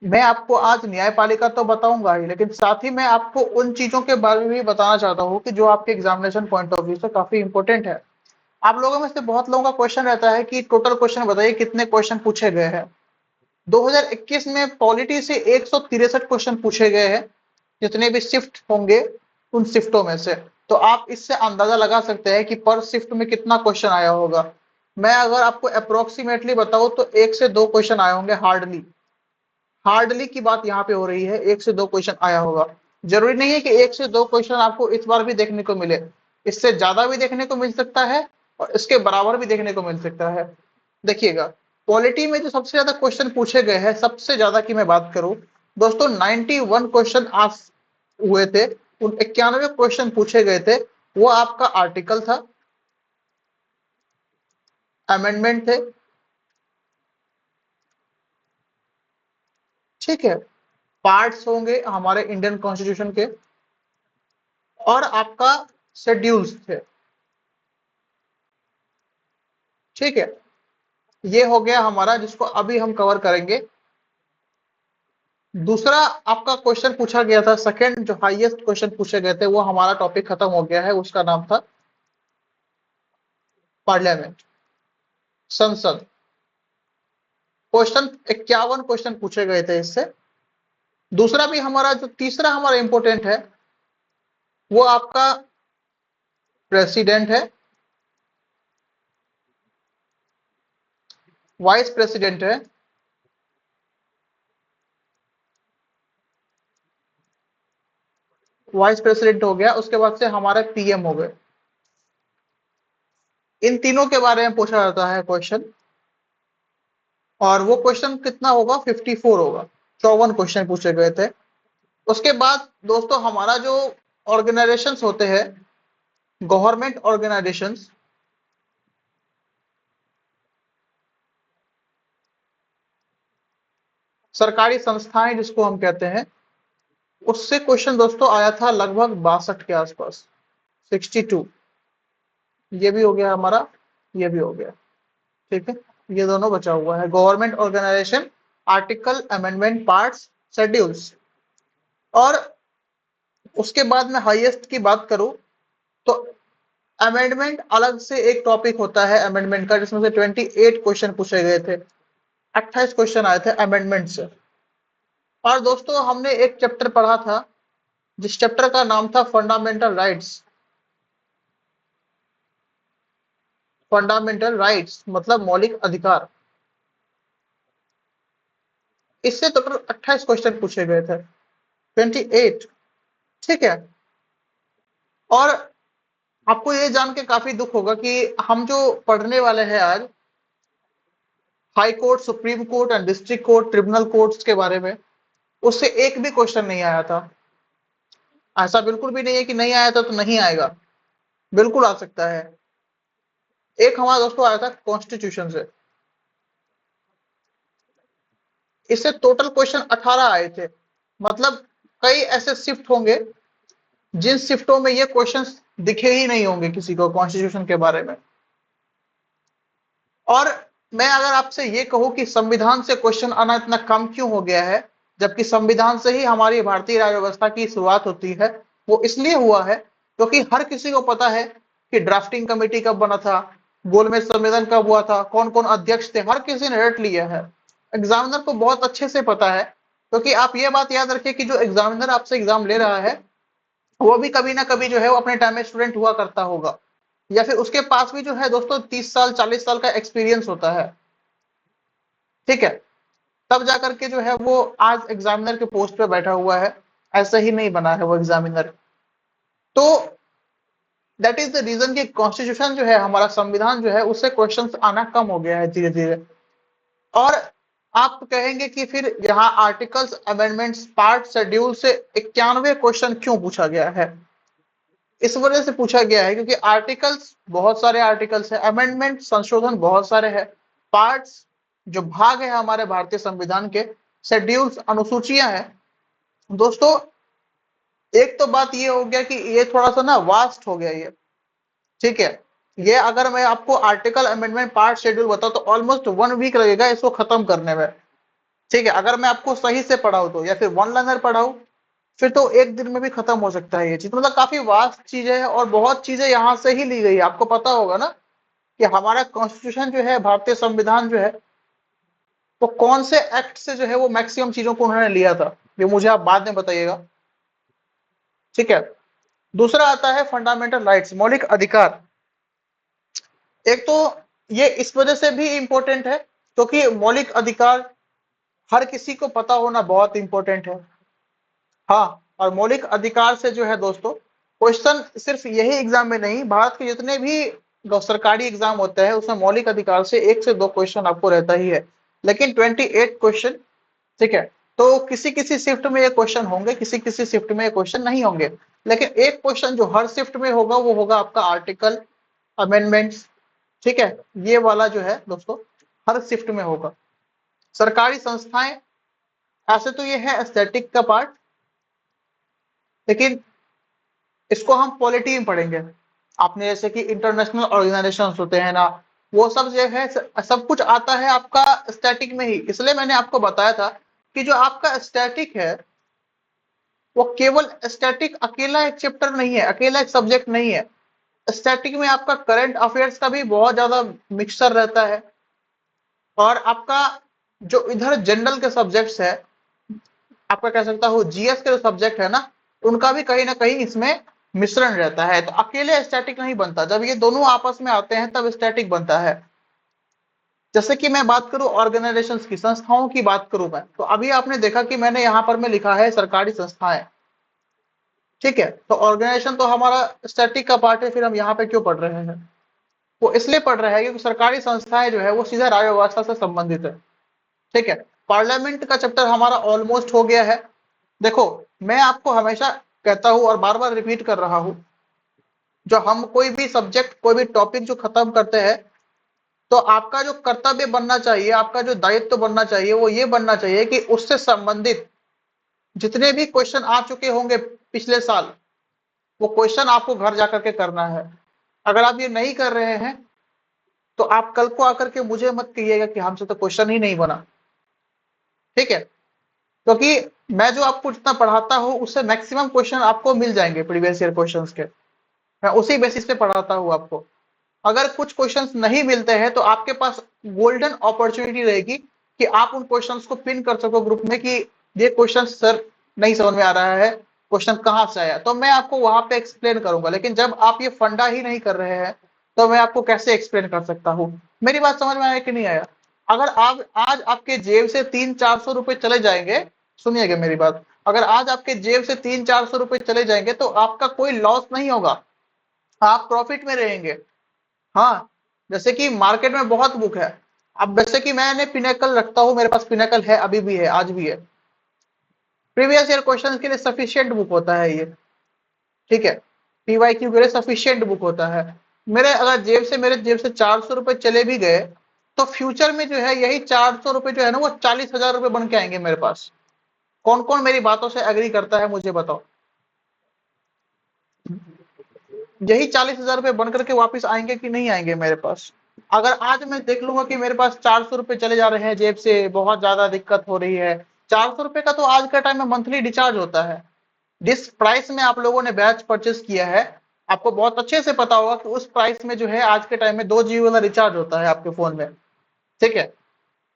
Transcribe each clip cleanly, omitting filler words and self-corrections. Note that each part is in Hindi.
मैं आपको आज न्यायपालिका तो बताऊंगा ही, लेकिन साथ ही मैं आपको उन चीजों के बारे में भी बताना चाहता हूँ कि जो आपके एग्जामिनेशन पॉइंट ऑफ व्यू से काफी इंपॉर्टेंट है। आप लोगों में से बहुत लोगों का क्वेश्चन रहता है कि टोटल क्वेश्चन बताइए कितने क्वेश्चन पूछे गए हैं। 2021 में पॉलिटी से 163 क्वेश्चन पूछे गए हैं, जितने भी शिफ्ट होंगे उन शिफ्टों में से। तो आप इससे अंदाजा लगा सकते हैं कि पर शिफ्ट में कितना क्वेश्चन आया होगा। मैं अगर आपको अप्रोक्सीमेटली बताऊं तो 1 से 2 क्वेश्चन आए होंगे हार्डली। हार्डली की बात यहाँ पे हो रही है, 1 से 2 क्वेश्चन आया होगा। जरूरी नहीं है कि 1 से 2 क्वेश्चन आपको इस बार भी देखने को मिले। इससे ज्यादा भी देखने को मिल सकता है और इसके बराबर भी देखने को मिल सकता है। देखिएगा, पॉलिटी में जो सबसे ज्यादा क्वेश्चन पूछे गए हैं, सबसे ज्यादा की मैं बात करूं दोस्तों, 91 क्वेश्चन आज हुए थे। उन 91 क्वेश्चन पूछे गए थे। वो आपका आर्टिकल था, अमेंडमेंट थे, ठीक है, पार्ट्स होंगे हमारे इंडियन कॉन्स्टिट्यूशन के, और आपका शेड्यूल्स थे। ठीक है, ये हो गया हमारा, जिसको अभी हम कवर करेंगे। दूसरा आपका क्वेश्चन पूछा गया था, सेकंड जो हाईएस्ट क्वेश्चन पूछे गए थे, वो हमारा टॉपिक खत्म हो गया है। उसका नाम था पार्लियामेंट, संसद। क्वेश्चन 51 क्वेश्चन पूछे गए थे इससे। दूसरा भी हमारा, जो तीसरा हमारा इंपॉर्टेंट है, वो आपका प्रेसिडेंट है, वाइस प्रेसिडेंट है, वाइस प्रेसिडेंट हो गया। उसके बाद से हमारे पीएम हो गए। इन तीनों के बारे में पूछा जाता है क्वेश्चन। और वो क्वेश्चन कितना होगा, 54 होगा। 54 क्वेश्चन पूछे गए थे। उसके बाद दोस्तों हमारा जो ऑर्गेनाइजेशंस होते हैं, गवर्नमेंट ऑर्गेनाइजेशंस, सरकारी संस्थाएं जिसको हम कहते हैं, उससे क्वेश्चन दोस्तों आया था लगभग 62 के आसपास, 62। ये भी हो गया हमारा, ये भी हो गया। ठीक है, ये दोनों बचा हुआ है, government organisation, article, amendment, parts, schedules. और उसके बाद में हाईएस्ट की बात करूं तो अमेंडमेंट अलग से एक टॉपिक होता है अमेंडमेंट का, जिसमें से 28 क्वेश्चन पूछे गए थे। 28 क्वेश्चन आए थे अमेंडमेंट से। और दोस्तों हमने एक चैप्टर पढ़ा था, जिस चैप्टर का नाम था फंडामेंटल राइट्स। फंडामेंटल राइट्स मतलब मौलिक अधिकार। इससे टोटल 28 क्वेश्चन पूछे गए थे, 28। ठीक है। और आपको ये जान के काफी दुख होगा कि हम जो पढ़ने वाले हैं आज, high court, supreme court and district court, tribunal courts के बारे में, उससे एक भी क्वेश्चन नहीं आया था। ऐसा बिल्कुल भी नहीं है कि नहीं आया था तो नहीं आएगा, बिल्कुल आ सकता है। एक हमारा दोस्तों आया था कॉन्स्टिट्यूशन से। इससे टोटल क्वेश्चन 18 आए थे। मतलब कई ऐसे शिफ्ट होंगे जिन शिफ्टों में ये क्वेश्चंस दिखे ही नहीं होंगे किसी को कॉन्स्टिट्यूशन के बारे में। और मैं अगर आपसे ये कहूं कि संविधान से क्वेश्चन आना इतना कम क्यों हो गया है, जबकि संविधान से ही हमारी भारतीय राज्य व्यवस्था की शुरुआत होती है, वो इसलिए हुआ है क्योंकि हर किसी को पता है कि ड्राफ्टिंग कमेटी कब बना था, गोलमेज सम्मेलन कब हुआ था, कौन कौन अध्यक्ष थे, हर किसी ने रट लिया है। एग्जामिनर को बहुत अच्छे से पता है, क्योंकि आप ये बात याद रखिए कि जो एग्जामिनर आपसे एग्जाम ले रहा है, वो भी कभी ना कभी जो है वो अपने टाइम में स्टूडेंट हुआ करता होगा, या फिर उसके पास भी जो है दोस्तों 30 साल 40 साल का एक्सपीरियंस होता है। ठीक है, तब जाकर के जो है वो आज एग्जामिनर के पोस्ट पे बैठा हुआ है। ऐसे ही नहीं बना है वो एग्जामिनर। तो दैट इज द रीजन कि कॉन्स्टिट्यूशन जो है, हमारा संविधान जो है, उससे क्वेश्चंस आना कम हो गया है धीरे धीरे। और आप कहेंगे कि फिर यहाँ आर्टिकल्स, अमेंडमेंट्स, पार्ट, शेड्यूल से 91 क्वेश्चन क्यों पूछा गया है? इस वजह से पूछा गया है क्योंकि आर्टिकल्स, बहुत सारे आर्टिकल्स है, अमेंडमेंट, संशोधन बहुत सारे हैं, पार्ट्स जो भाग है हमारे भारतीय संविधान के, शेड्यूल्स अनुसूचियां हैं। दोस्तों एक तो बात ये हो गया कि ये थोड़ा सा ना वास्ट हो गया ये। ठीक है, ये अगर मैं आपको आर्टिकल, अमेंडमेंट, पार्ट, शेड्यूल बताऊं तो ऑलमोस्ट 1 वीक लगेगा इसको खत्म करने में। ठीक है, अगर मैं आपको सही से पढ़ाऊं तो, या फिर वन लाइनर पढ़ाऊं, फिर तो एक दिन में भी खत्म हो सकता है ये चीज। मतलब काफी वास्ट चीज है और बहुत चीजें यहाँ से ही ली गई है। आपको पता होगा ना कि हमारा कॉन्स्टिट्यूशन जो है, भारतीय संविधान जो है, वो कौन से एक्ट से जो है वो मैक्सिमम चीजों को उन्होंने लिया था, ये मुझे आप बाद में बताइएगा। ठीक है, दूसरा आता है फंडामेंटल राइट्स, मौलिक अधिकार। एक तो ये इस वजह से भी इंपॉर्टेंट है क्योंकि मौलिक अधिकार हर किसी को पता होना बहुत इंपॉर्टेंट है। हाँ, और मौलिक अधिकार से जो है दोस्तों, क्वेश्चन सिर्फ यही एग्जाम में नहीं, भारत के जितने भी सरकारी एग्जाम होते हैं उसमें मौलिक अधिकार से 1 से 2 क्वेश्चन आपको रहता ही है, लेकिन 28 क्वेश्चन। ठीक है, तो किसी किसी शिफ्ट में ये क्वेश्चन होंगे, किसी किसी शिफ्ट में ये क्वेश्चन नहीं होंगे, लेकिन एक क्वेश्चन जो हर शिफ्ट में होगा वो होगा आपका आर्टिकल अमेंडमेंट्स। ठीक है, ये वाला जो है दोस्तों हर शिफ्ट में होगा। सरकारी संस्थाएं, ऐसे तो ये है एस्थेटिक का पार्ट, लेकिन इसको हम पॉलिटी में पढ़ेंगे। आपने जैसे कि इंटरनेशनल ऑर्गेनाइजेशन होते हैं ना, वो सब जो है सब कुछ आता है आपका स्टैटिक में ही। इसलिए मैंने आपको बताया था कि जो आपका स्टैटिक है वो केवल स्टैटिक अकेला एक चैप्टर नहीं है, अकेला एक सब्जेक्ट नहीं है। स्टैटिक में आपका करंट अफेयर्स का भी बहुत ज्यादा मिक्सचर रहता है, और आपका जो इधर जनरल के सब्जेक्ट्स है, आपका कह सकता हूँ जीएस के जो सब्जेक्ट है ना, उनका भी कहीं ना कहीं इसमें मिश्रण रहता है। तो अकेले स्टैटिक नहीं बनता, जब ये दोनों आपस में आते हैं तब स्टैटिक बनता है। जैसे कि मैं बात करूं ऑर्गेनाइजेशंस की, संस्थाओं की बात करूं मैं, तो अभी आपने देखा कि मैंने यहां पर में लिखा है सरकारी संस्थाएं। ठीक है, तो ऑर्गेनाइजेशन तो हमारा स्टैटिक का पार्ट है, फिर हम यहाँ पे क्यों पढ़ रहे हैं? वो इसलिए पढ़ रहे हैं क्योंकि सरकारी संस्थाएं जो है वो सीधा राज्य व्यवस्था से संबंधित है। ठीक है, पार्लियामेंट का चैप्टर हमारा ऑलमोस्ट हो गया है। देखो, मैं आपको हमेशा कहता हूं और बार बार रिपीट कर रहा हूं, जो हम कोई भी सब्जेक्ट, कोई भी टॉपिक जो खत्म करते हैं, तो आपका जो कर्तव्य बनना चाहिए, आपका जो दायित्व बनना चाहिए, वो ये बनना चाहिए कि उससे संबंधित जितने भी क्वेश्चन आ चुके होंगे पिछले साल, वो क्वेश्चन आपको घर जाकर के करना है। अगर आप ये नहीं कर रहे हैं तो आप कल को आकर के मुझे मत कहिएगा कि हमसे तो क्वेश्चन ही नहीं बना। ठीक है, क्योंकि मैं जो आपको जितना पढ़ाता हूं उससे मैक्सिमम क्वेश्चन आपको मिल जाएंगे प्रीवियस ईयर क्वेश्चंस के, मैं उसी बेसिस पे पढ़ाता हूं आपको। अगर कुछ क्वेश्चंस नहीं मिलते हैं तो आपके पास गोल्डन अपॉर्चुनिटी रहेगी कि आप उन क्वेश्चंस को पिन कर सको ग्रुप में कि ये क्वेश्चन सर नहीं समझ में आ रहा है, क्वेश्चन कहाँ से आया, तो मैं आपको वहां पे एक्सप्लेन करूंगा। लेकिन जब आप ये फंडा ही नहीं कर रहे हैं तो मैं आपको कैसे एक्सप्लेन कर सकता हूँ? मेरी बात समझ में आया कि नहीं आया? अगर आप आज आपके जेब से 300-400 रुपए चले जाएंगे, सुनिएगा मेरी बात, अगर आज आपके जेब से 300-400 रुपए चले जाएंगे तो आपका कोई लॉस नहीं होगा, आप प्रॉफिट में रहेंगे। हाँ, जैसे कि मार्केट में बहुत बुक है। अब जैसे कि मैंने पिनेकल रखता हूँ, मेरे पास पिनेकल है, अभी भी है, आज भी है। प्रीवियस ईयर क्वेश्चन के लिए सफिशियंट बुक होता है ये। ठीक है, पीवाईक्यू के लिए सफिशियंट बुक होता है। मेरे जेब से 400 रुपए चले भी गए तो फ्यूचर में जो है यही 400 रुपए जो है ना वो 40,000 रुपए बन के आएंगे मेरे पास। कौन कौन मेरी बातों से एग्री करता है मुझे बताओ? यही 40,000 रुपए बन करके वापस आएंगे कि नहीं आएंगे मेरे पास? अगर आज मैं देख लूंगा कि मेरे पास 400 रुपए चले जा रहे हैं जेब से, बहुत ज्यादा दिक्कत हो रही है। 400 रुपए का तो आज के टाइम में मंथली रिचार्ज होता है। जिस प्राइस में आप लोगों ने बैच परचेस किया है, आपको बहुत अच्छे से पता होगा कि उस प्राइस में जो है आज के टाइम में 2 GB वाला रिचार्ज होता है आपके फोन में। ठीक है,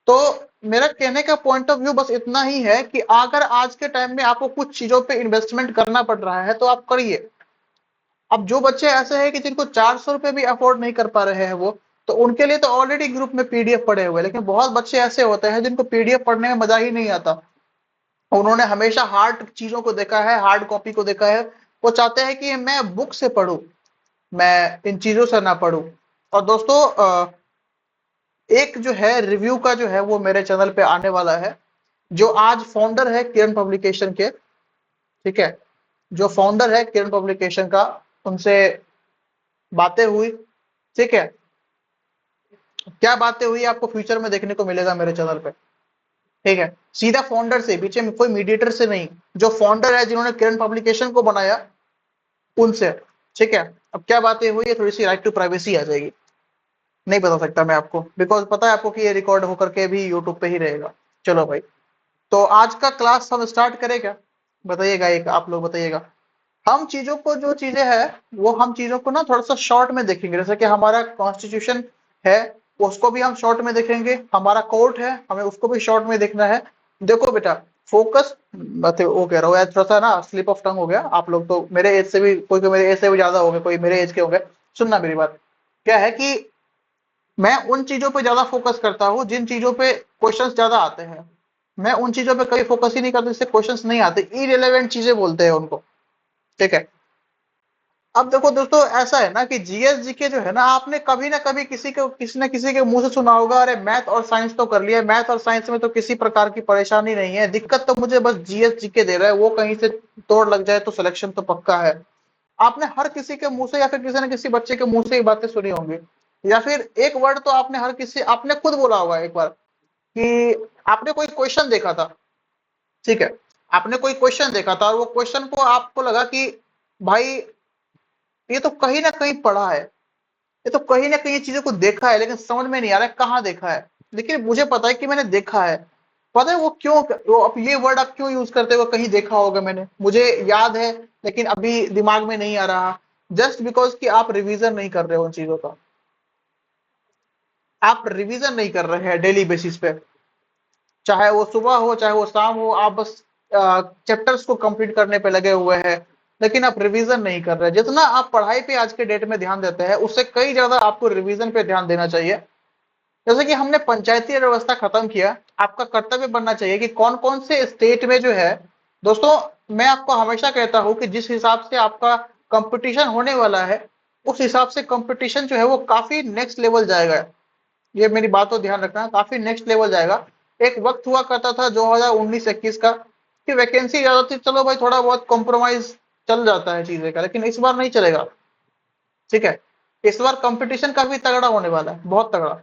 तो मेरा कहने का पॉइंट ऑफ व्यू बस इतना ही है कि अगर आज के टाइम में आपको कुछ चीजों पे इन्वेस्टमेंट करना पड़ रहा है तो आप करिए। अब जो बच्चे ऐसे हैं कि जिनको 400 रुपए भी अफोर्ड नहीं कर पा रहे हैं वो, तो उनके लिए तो ऑलरेडी ग्रुप में पीडीएफ पड़े हुए हैं। लेकिन बहुत बच्चे ऐसे होते हैं जिनको पीडीएफ पढ़ने में मजा ही नहीं आता, उन्होंने हमेशा हार्ड चीजों को देखा है, हार्ड कॉपी को देखा है। वो चाहते हैं कि मैं बुक से पढूं, मैं इन चीजों से ना पढूं। और दोस्तों एक जो है रिव्यू का जो है वो मेरे चैनल पे आने वाला है। जो आज फाउंडर है किरण पब्लिकेशन के, ठीक है, जो फाउंडर है किरण पब्लिकेशन का, उनसे बातें हुई। ठीक है, क्या बातें हुई आपको फ्यूचर में देखने को मिलेगा मेरे चैनल पे। ठीक है, सीधा फाउंडर से, पीछे में कोई मीडिएटर से नहीं, जो फाउंडर है जिन्होंने किरण पब्लिकेशन को बनाया उनसे। ठीक है, अब क्या बातें हुई है, थोड़ी सी राइट टू प्राइवेसी आ जाएगी, नहीं बता सकता मैं आपको, बिकॉज पता है आपको कि ये रिकॉर्ड होकर के भी यूट्यूब पे ही रहेगा। चलो भाई। तो आज का क्लास हम स्टार्ट करें क्या? बताइएगा, एक आप लोग बताइएगा। हम चीजों को, जो चीजें हैं वो हम चीजों को ना थोड़ा सा शॉर्ट में देखेंगे। जैसे कि हमारा कॉन्स्टिट्यूशन है, उसको भी हम शॉर्ट में देखेंगे। हमारा कोर्ट है, हमें उसको भी शॉर्ट में देखना है। देखो बेटा, फोकस, वो कह रहा हूँ यार, थोड़ा सा ना स्लिप ऑफ टंग हो गया। आप लोग तो मेरे एज से भी, कोई मेरे एज से भी ज्यादा हो गए, कोई मेरे एज के हो गए। सुनना मेरी बात, क्या है कि मैं उन चीजों पे ज्यादा फोकस करता हूँ जिन चीजों पे क्वेश्चंस ज्यादा आते हैं। मैं उन चीजों पे कभी फोकस ही नहीं करता जिससे क्वेश्चंस नहीं आते, इरेलेवेंट चीजें बोलते हैं उनको। ठीक है। अब देखो दोस्तों, ऐसा है ना कि जीएस जीके जो है ना, आपने कभी ना कभी किसी न किसी के मुंह से सुना होगा, अरे मैथ और साइंस तो कर लिया, मैथ और साइंस में तो किसी प्रकार की परेशानी नहीं है, दिक्कत तो मुझे बस जीएस जीके दे रहा है, वो कहीं से तोड़ लग जाए तो सिलेक्शन तो पक्का है। आपने हर किसी के मुंह से या फिर किसी न किसी बच्चे के मुंह से ये बातें सुनी होंगी। या फिर एक वर्ड तो आपने हर किसी, आपने खुद बोला होगा एक बार कि आपने कोई क्वेश्चन देखा था। ठीक है, आपने कोई क्वेश्चन देखा था और वो क्वेश्चन को आपको लगा कि भाई ये तो कहीं ना कहीं पढ़ा है, ये तो कहीं ना कहीं चीजों को देखा है, लेकिन समझ में नहीं आ रहा है कहाँ देखा है। लेकिन मुझे पता है कि मैंने देखा है। पता है वो क्यों, वो अब ये वर्ड आप क्यों यूज करते हो, कहीं देखा होगा मैंने, मुझे याद है, लेकिन अभी दिमाग में नहीं आ रहा। जस्ट बिकॉज कि आप रिवीजन नहीं कर रहे हो उन चीजों का। आप रिवीजन नहीं कर रहे हैं डेली बेसिस पे, चाहे वो सुबह हो चाहे वो शाम हो, आप बस चैप्टर्स को कंप्लीट करने पे लगे हुए हैं, लेकिन आप रिवीजन नहीं कर रहे। जितना आप पढ़ाई पे आज के डेट में ध्यान देते हैं, उससे कई ज्यादा आपको रिवीजन पे ध्यान देना चाहिए। जैसे कि हमने पंचायती व्यवस्था खत्म किया, आपका कर्तव्य बनना चाहिए कि कौन कौन से स्टेट में जो है, दोस्तों मैं आपको हमेशा कहता हूं कि जिस हिसाब से आपका कंपटीशन होने वाला है, उस हिसाब से कंपटीशन जो है वो काफी नेक्स्ट लेवल जाएगा। ये मेरी बात को ध्यान रखना, काफी नेक्स्ट लेवल जाएगा। एक वक्त हुआ करता था 2019-21 का कि वैकेंसी ज्यादा थी, चलो भाई थोड़ा बहुत कॉम्प्रोमाइज चल जाता है चीजें का, लेकिन इस बार नहीं चलेगा। ठीक है, इस बार कंपटीशन काफी तगड़ा होने वाला है, बहुत तगड़ा।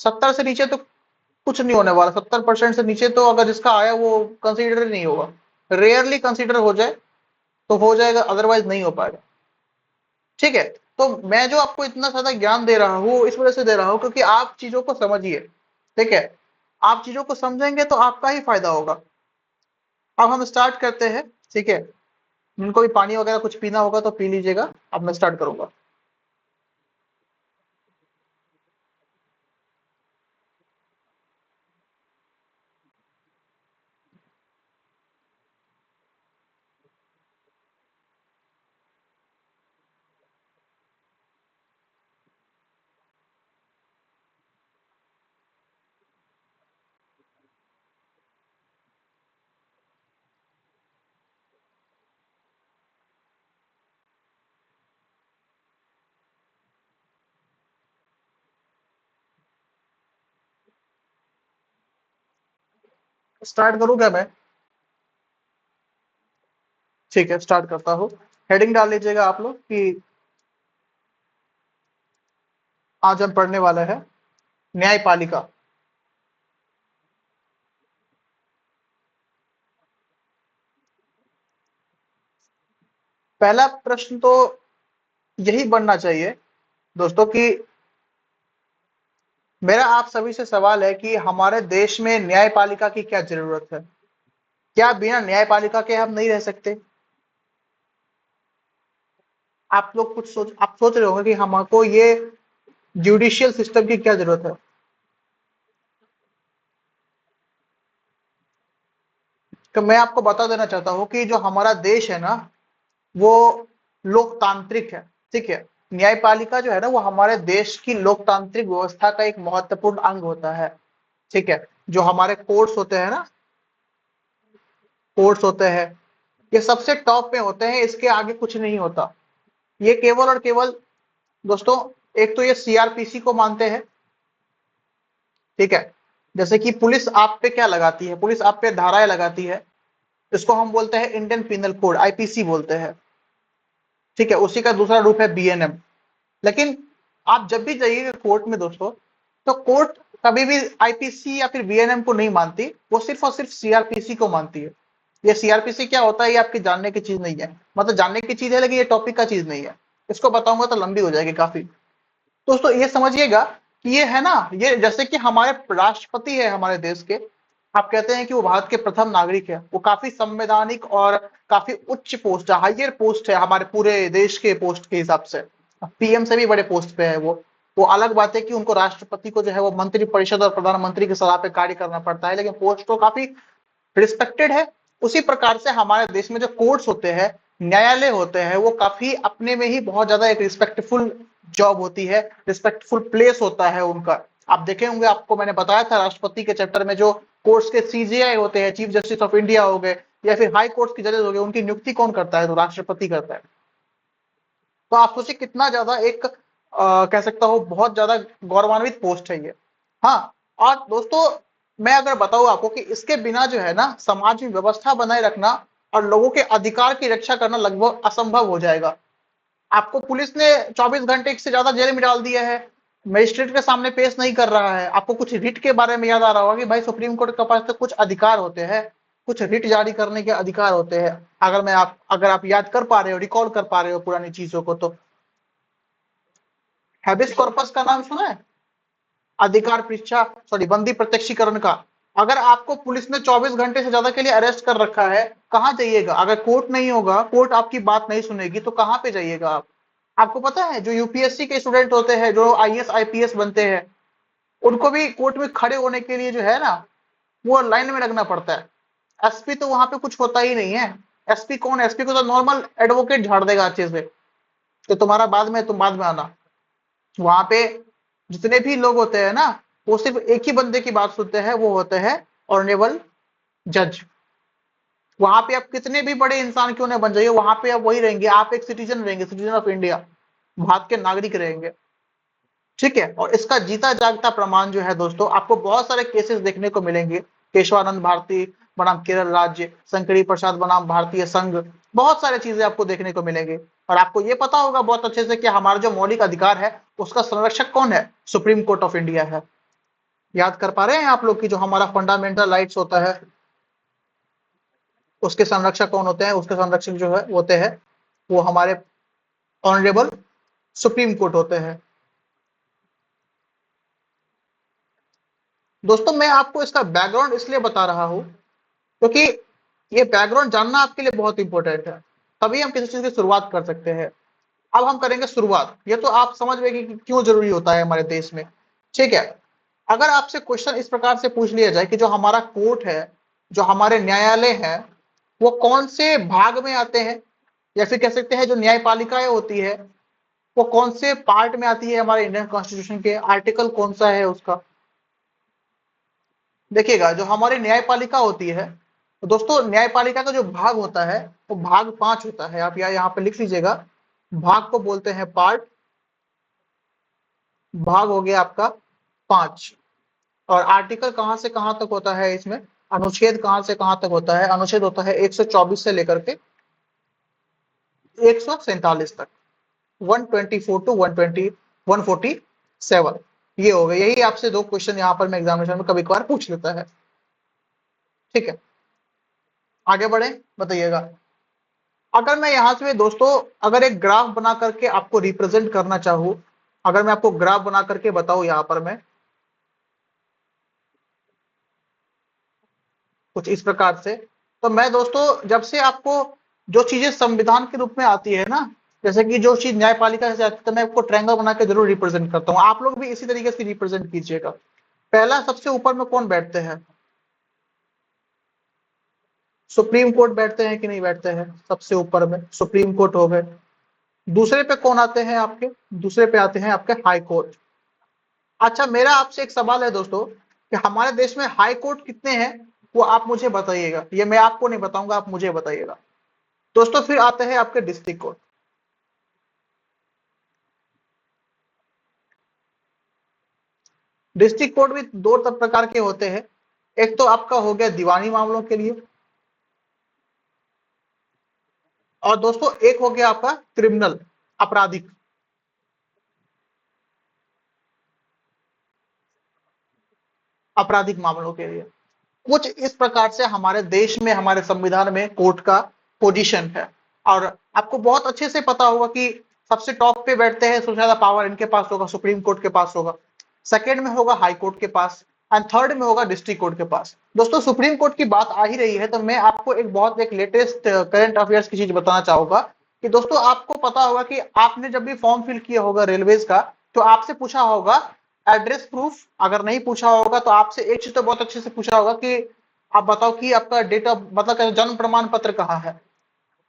70 से नीचे तो कुछ नहीं होने वाला, 70% से नीचे तो अगर जिसका आया वो कंसीडर ही नहीं होगा। रेयरली कंसीडर हो जाए तो हो जाएगा, अदरवाइज नहीं हो पाएगा। ठीक है, तो मैं जो आपको इतना ज्यादा ज्ञान दे रहा हूँ इस वजह से दे रहा हूँ क्योंकि आप चीजों को समझिए। ठीक है, आप चीजों को समझेंगे तो आपका ही फायदा होगा। अब हम स्टार्ट करते हैं। ठीक है, जिनको भी पानी वगैरह कुछ पीना होगा तो पी लीजिएगा। अब मैं स्टार्ट करूंगा। स्टार्ट करूं क्या मैं? ठीक है, स्टार्ट करता हूँ। हेडिंग डाल लीजिएगा आप लोग कि आज हम पढ़ने वाला है न्यायपालिका। पहला प्रश्न तो यही बनना चाहिए दोस्तों कि मेरा आप सभी से सवाल है कि हमारे देश में न्यायपालिका की क्या जरूरत है? क्या बिना न्यायपालिका के हम नहीं रह सकते? आप सोच रहे होंगे कि हमको ये जुडिशियल सिस्टम की क्या जरूरत है। तो मैं आपको बता देना चाहता हूँ कि जो हमारा देश है ना, वो लोकतांत्रिक है। ठीक है, न्यायपालिका जो है ना, वो हमारे देश की लोकतांत्रिक व्यवस्था का एक महत्वपूर्ण अंग होता है। ठीक है, जो हमारे कोर्ट्स होते हैं ना, कोर्ट्स होते हैं, ये सबसे टॉप पे होते हैं, इसके आगे कुछ नहीं होता। ये केवल और केवल दोस्तों, एक तो ये सीआरपीसी को मानते हैं। ठीक है, जैसे कि पुलिस आप पे क्या लगाती है, पुलिस आप पे धाराएं लगाती है, इसको हम बोलते हैं इंडियन पिनल कोड, आईपीसी बोलते हैं। ठीक है, उसी का दूसरा रूप है बीएनएम। लेकिन आप जब भी जाइएगा कोर्ट में दोस्तों, तो कोर्ट कभी भी आईपीसी या फिर बीएनएम को नहीं मानती, वो सिर्फ और सिर्फ सीआरपीसी को मानती है। ये सीआरपीसी क्या होता है ये आपकी जानने की चीज नहीं है, मतलब जानने की चीज है लेकिन ये टॉपिक का चीज नहीं है। इसको बताऊंगा तो लंबी हो जाएगी काफी। दोस्तों ये समझिएगा कि ये है ना, ये जैसे कि हमारे राष्ट्रपति है हमारे देश के, आप कहते हैं कि वो भारत के प्रथम नागरिक है, वो काफी संवैधानिक और काफी उच्च पोस्ट है, हायर पोस्ट है हमारे पूरे देश के पोस्ट के हिसाब से। पीएम से भी बड़े पोस्ट पे है वो अलग बात है कि उनको राष्ट्रपति को जो है वो मंत्री परिषद और प्रधानमंत्री की सलाह पे कार्य करना पड़ता है, लेकिन पोस्ट तो काफी रिस्पेक्टेड है। उसी प्रकार से हमारे देश में जो कोर्ट्स होते हैं, न्यायालय होते हैं, वो काफी अपने में ही बहुत ज्यादा एक रिस्पेक्टफुल जॉब होती है, रिस्पेक्टफुल प्लेस होता है उनका। आप देखे होंगे, आपको मैंने बताया था राष्ट्रपति के चैप्टर में, जो कोर्ट्स के सीजेआई होते हैं, चीफ जस्टिस ऑफ इंडिया हो गए या फिर हाई कोर्ट के जजेस हो गए, उनकी नियुक्ति कौन करता है? तो राष्ट्रपति करता है। तो आप सोचिए कितना ज्यादा एक कह सकता हूं बहुत ज्यादा गौरवान्वित पोस्ट है ये। हाँ, और दोस्तों मैं अगर बताऊं आपको कि इसके बिना जो है ना समाज में व्यवस्था बनाए रखना और लोगों के अधिकार की रक्षा करना लगभग असंभव हो जाएगा। आपको पुलिस ने 24 घंटे से ज्यादा जेल में डाल दिया है, मजिस्ट्रेट के सामने पेश नहीं कर रहा है। आपको कुछ रिट के बारे में याद आ रहा होगा कि भाई सुप्रीम कोर्ट के पास तो कुछ अधिकार होते हैं, कुछ रिट जारी करने के अधिकार होते हैं। अगर आप याद कर पा रहे हो, रिकॉल कर पा रहे हो पुरानी चीजों को, तो हैबिस कॉर्पस का नाम सुना है? अधिकार परीक्षा, सॉरी, बंदी प्रत्यक्षीकरण का। अगर आपको पुलिस ने 24 घंटे से ज्यादा के लिए अरेस्ट कर रखा है, कहां जाइएगा? अगर कोर्ट नहीं होगा, कोर्ट आपकी बात नहीं सुनेगी, तो कहां पे जाइएगा आप? आपको पता है जो यूपीएससी के स्टूडेंट होते हैं, जो आईएएस आईपीएस बनते हैं, उनको भी कोर्ट में खड़े होने के लिए जो है ना वो लाइन में लगना पड़ता है। एसपी तो वहां पे कुछ होता ही नहीं है। एसपी कौन है? एसपी को तो नॉर्मल एडवोकेट झाड़ देगा अच्छे से, तो तुम्हारा बाद में, तुम बाद में आना। वहां पे जितने भी लोग होते हैं ना, वो सिर्फ एक ही बंदे की बात सुनते हैं, वो होते हैं ऑनरेबल जज। वहां पे आप कितने भी बड़े इंसान क्यों ना बन जाइए, वहां पे आप वही रहेंगे, आप एक सिटीजन रहेंगे, सिटीजन ऑफ इंडिया, भारत के नागरिक रहेंगे। ठीक है, और इसका जीता जागता प्रमाण जो है दोस्तों, आपको बहुत सारे केसेस देखने को मिलेंगे। केशवानंद भारती बनाम केरल राज्य, शंकरी प्रसाद बनाम भारतीय संघ, बहुत सारी चीजें आपको देखने को मिलेंगी। और आपको ये पता होगा बहुत अच्छे से कि हमारा जो मौलिक अधिकार है उसका संरक्षक कौन है? सुप्रीम कोर्ट ऑफ इंडिया है। याद कर पा रहे हैं आप लोग की जो हमारा फंडामेंटल राइट्स होता है, उसके संरक्षक कौन होते हैं? उसके संरक्षक जो है होते हैं वो हमारे ऑनरेबल सुप्रीम कोर्ट होते हैं। दोस्तों मैं आपको इसका बैकग्राउंड इसलिए बता रहा हूं क्योंकि ये बैकग्राउंड जानना आपके लिए बहुत इंपॉर्टेंट है, तभी हम किसी चीज की शुरुआत कर सकते हैं। अब हम करेंगे शुरुआत, ये तो आप समझ गए कि क्यों जरूरी होता है हमारे देश में। ठीक है, अगर आपसे क्वेश्चन इस प्रकार से पूछ लिया जाए कि जो हमारा कोर्ट है, जो हमारे न्यायालय है, वो कौन से भाग में आते हैं, या फिर कह सकते हैं जो न्यायपालिकाएं होती है वो कौन से पार्ट में आती है हमारे इंडियन कॉन्स्टिट्यूशन के, आर्टिकल कौन सा है उसका? देखिएगा, जो हमारी न्यायपालिका होती है, तो दोस्तों न्यायपालिका का जो भाग होता है वो भाग 5 होता है। आप यहाँ पे लिख लीजिएगा, भाग को बोलते हैं पार्ट। भाग हो गया आपका 5। और आर्टिकल कहां से कहां तक होता है इसमें? अनुच्छेद कहां से कहां तक होता है? अनुच्छेद होता है 124 से लेकर के 147 तक, 124 टू 120 147। ये हो गया, यही आपसे दो क्वेश्चन यहाँ पर मैं एग्जामिनेशन में कभी कभार पूछ लेता है। ठीक है, आगे बढ़े, बताइएगा। अगर मैं यहां से दोस्तों अगर एक ग्राफ बना करके आपको रिप्रेजेंट करना चाहूं, अगर मैं आपको ग्राफ बना करके बताऊं यहां पर मैं कुछ इस प्रकार से, तो मैं दोस्तों जब से आपको जो चीजें संविधान के रूप में आती है ना, जैसे कि जो चीज न्यायपालिका से आती है, तो मैं आपको ट्रायंगल बना के जरूर रिप्रेजेंट करता हूँ। आप लोग भी इसी तरीके से रिप्रेजेंट कीजिएगा। पहला सबसे ऊपर में कौन बैठते हैं? सुप्रीम कोर्ट बैठते हैं कि नहीं बैठते हैं? सबसे ऊपर में सुप्रीम कोर्ट हो गए। दूसरे पे कौन आते हैं आपके? दूसरे पे आते हैं आपके हाई कोर्ट। अच्छा, मेरा आपसे एक सवाल है दोस्तों कि हमारे देश में हाई कोर्ट कितने हैं, वो आप मुझे बताइएगा। ये मैं आपको नहीं बताऊंगा, आप मुझे बताइएगा। दोस्तों फिर आते हैं आपके डिस्ट्रिक्ट कोर्ट। डिस्ट्रिक्ट कोर्ट भी दो प्रकार के होते हैं। एक तो आपका हो गया दीवानी मामलों के लिए, और दोस्तों एक हो गया आपका क्रिमिनल, आपराधिक। आपराधिक मामलों के लिए कुछ इस प्रकार से हमारे देश में, हमारे संविधान में कोर्ट का पोजीशन है। और आपको बहुत अच्छे से पता होगा कि सबसे टॉप पे बैठते हैं, सबसे ज्यादा पावर इनके पास होगा, सुप्रीम कोर्ट के पास होगा। सेकंड में होगा हाई कोर्ट के पास। एंड थर्ड में होगा डिस्ट्रिक्ट कोर्ट के पास। दोस्तों सुप्रीम कोर्ट की बात आ ही रही है तो मैं आपको एक लेटेस्ट करंट अफेयर्स की चीज बताना चाहूंगा कि दोस्तों आपको पता होगा कि आपने जब भी फॉर्म फिल किया होगा रेलवेज का तो आपसे पूछा होगा एड्रेस प्रूफ। अगर नहीं पूछा होगा तो आपसे एक चीज तो बहुत अच्छे से पूछा होगा कि आप बताओ कि आपका डेट ऑफ मतलब जन्म प्रमाण पत्र कहाँ है,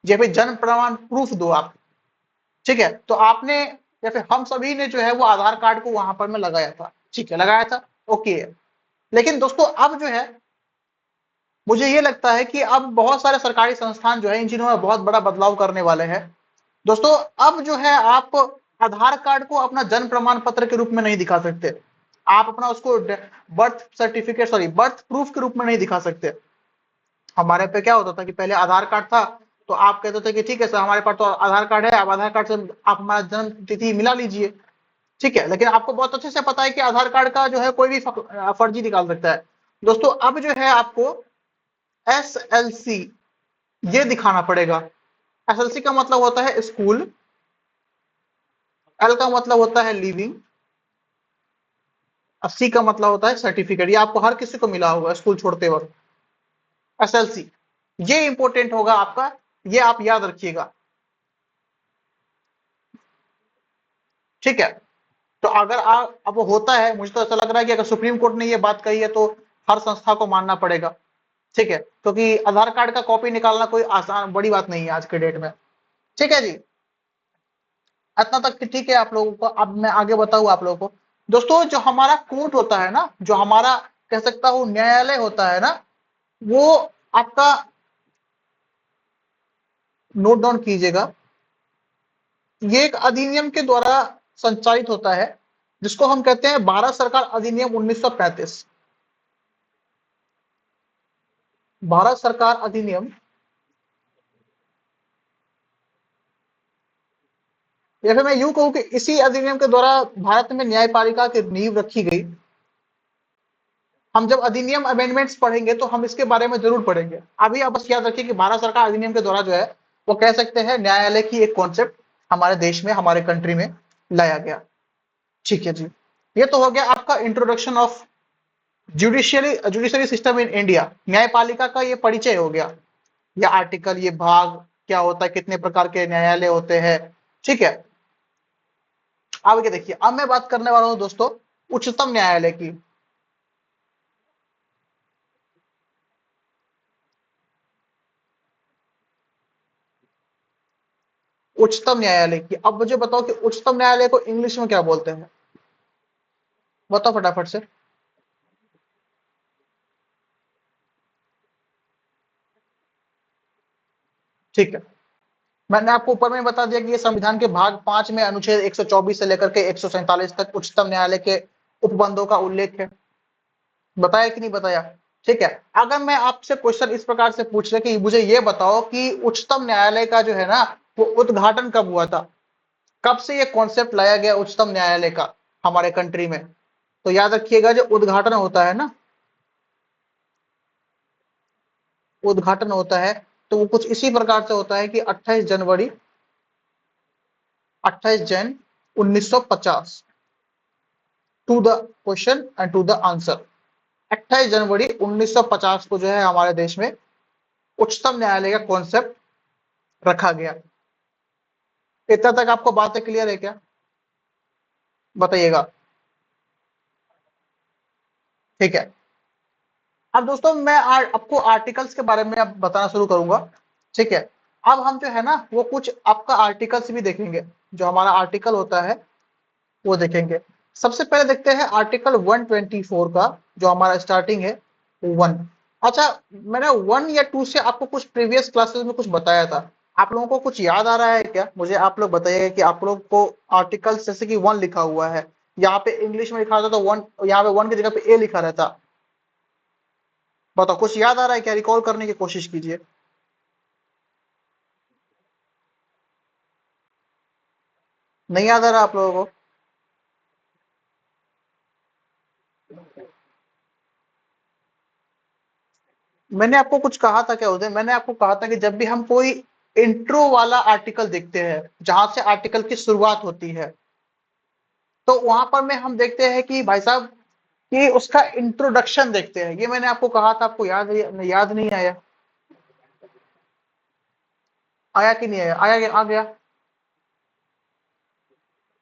या फिर जन्म प्रमाण प्रूफ दो आप। ठीक है, तो आपने या फिर हम सभी ने जो है वो आधार कार्ड को वहां पर में लगाया था। ठीक है, लगाया था, ओके। लेकिन दोस्तों अब जो है मुझे ये लगता है कि अब बहुत सारे सरकारी संस्थान जो है इन चीजों में बहुत बड़ा बदलाव करने वाले हैं। दोस्तों अब जो है आप आधार कार्ड को अपना जन्म प्रमाण पत्र के रूप में नहीं दिखा सकते, आप अपना उसको birth certificate sorry birth proof के रूप में नहीं दिखा सकते। हमारे पे क्या होता था कि पहले आधार कार्ड था तो आप कहते थे कि ठीक है सर हमारे पास तो आधार कार्ड है, आप आधार कार्ड से आप हमारा जन्म तिथि मिला लीजिए। ठीक है, लेकिन आपको बहुत अच्छे से पता है कि आधार कार्ड का जो है कोई भी फर्जी निकाल सकता है। दोस्तों अब जो है आपको SLC ये दिखाना पड़ेगा। SLC का मतलब होता है स्कूल, L का मतलब होता है लिविंग, और C का मतलब होता है सर्टिफिकेट। ये आपको हर किसी को मिला होगा स्कूल छोड़ते वक्त। SLC ये इंपॉर्टेंट होगा आपका, ये आप याद रखिएगा। ठीक है, तो अगर आप अब होता है, मुझे तो ऐसा लग रहा है कि अगर सुप्रीम कोर्ट ने ये बात कही है तो हर संस्था को मानना पड़ेगा। ठीक है, क्योंकि आधार कार्ड का कॉपी निकालना कोई आसान बड़ी बात नहीं है आज के डेट में। ठीक है जी, इतना तक कि ठीक है आप लोगों को। अब मैं आगे बताऊं आप लोगों को। दोस्तों जो हमारा कोर्ट होता है ना, जो हमारा कह सकता हूं न्यायालय होता है ना, वो आपका नोट डाउन कीजिएगा, ये एक अधिनियम के द्वारा संचालित होता है जिसको हम कहते हैं भारत सरकार अधिनियम 1935। भारत सरकार अधिनियम, या फिर मैं यूं कहूं कि इसी अधिनियम के द्वारा भारत में न्यायपालिका की नींव रखी गई। हम जब अधिनियम अमेंडमेंट्स पढ़ेंगे तो हम इसके बारे में जरूर पढ़ेंगे। अभी आप बस याद रखिए कि भारत सरकार अधिनियम के द्वारा जो है वो कह सकते हैं न्यायालय की एक कॉन्सेप्ट हमारे देश में हमारे कंट्री में लाया गया। ठीक है जी, ये तो हो गया आपका introduction of judiciary system in India. न्यायपालिका का ये परिचय हो गया, या आर्टिकल, ये भाग क्या होता है, कितने प्रकार के न्यायालय होते हैं। ठीक है, अब ये देखिए, अब मैं बात करने वाला हूं दोस्तों उच्चतम न्यायालय की। उच्चतम न्यायालय की, अब मुझे बताओ कि उच्चतम न्यायालय को इंग्लिश में क्या बोलते हैं, बताओ फटाफट से। ठीक है, मैंने आपको ऊपर में बता दिया कि ये संविधान के भाग 5 में अनुच्छेद 124 से लेकर के 147 तक उच्चतम न्यायालय के उपबंधों का उल्लेख है। बताया कि नहीं बताया? ठीक है, अगर मैं आपसे क्वेश्चन इस प्रकार से पूछ ले कि मुझे ये बताओ कि उच्चतम न्यायालय का जो है ना वो उद्घाटन कब हुआ था, कब से ये कॉन्सेप्ट लाया गया उच्चतम न्यायालय का हमारे कंट्री में, तो याद रखिएगा जो उद्घाटन होता है ना, उद्घाटन होता है तो वो कुछ इसी प्रकार से होता है कि 28 जनवरी 28 जन 1950। To the question and to the answer, 28 जनवरी 1950 को जो है हमारे देश में उच्चतम न्यायालय का कॉन्सेप्ट रखा गया। इतना तक आपको बातें क्लियर है क्या, बताइएगा। ठीक है, अब दोस्तों मैं आपको आर्टिकल्स के बारे में अब बताना शुरू करूंगा। ठीक है, अब हम जो है ना वो कुछ आपका आर्टिकल्स भी देखेंगे, जो हमारा आर्टिकल होता है वो देखेंगे। सबसे पहले देखते हैं आर्टिकल 124 का, जो हमारा स्टार्टिंग है 1। अच्छा, मैंने 1 या 2 से आपको कुछ प्रीवियस क्लासेस में कुछ बताया था, आप लोगों को कुछ याद आ रहा है क्या? मुझे आप लोग बताइएगा कि आप लोग को आर्टिकल जैसे कि 1 लिखा हुआ है, यहाँ पे इंग्लिश में लिखा था तो 1, यहाँ पे 1 की जगह पे ए लिखा रहता। बताओ कुछ याद आ रहा है क्या? रिकॉल करने की कोशिश कीजिए। नहीं याद आ रहा आप लोगों को? मैंने आपको कुछ कहा था क्या उदय? मैंने आपको कहा था कि जब भी हम कोई इंट्रो वाला आर्टिकल देखते हैं जहां से आर्टिकल की शुरुआत होती है, तो वहां पर में हम देखते हैं कि भाई साहब कि उसका इंट्रोडक्शन देखते हैं। ये मैंने आपको कहा था, आपको याद नहीं आया? आया कि नहीं आया? आ गया।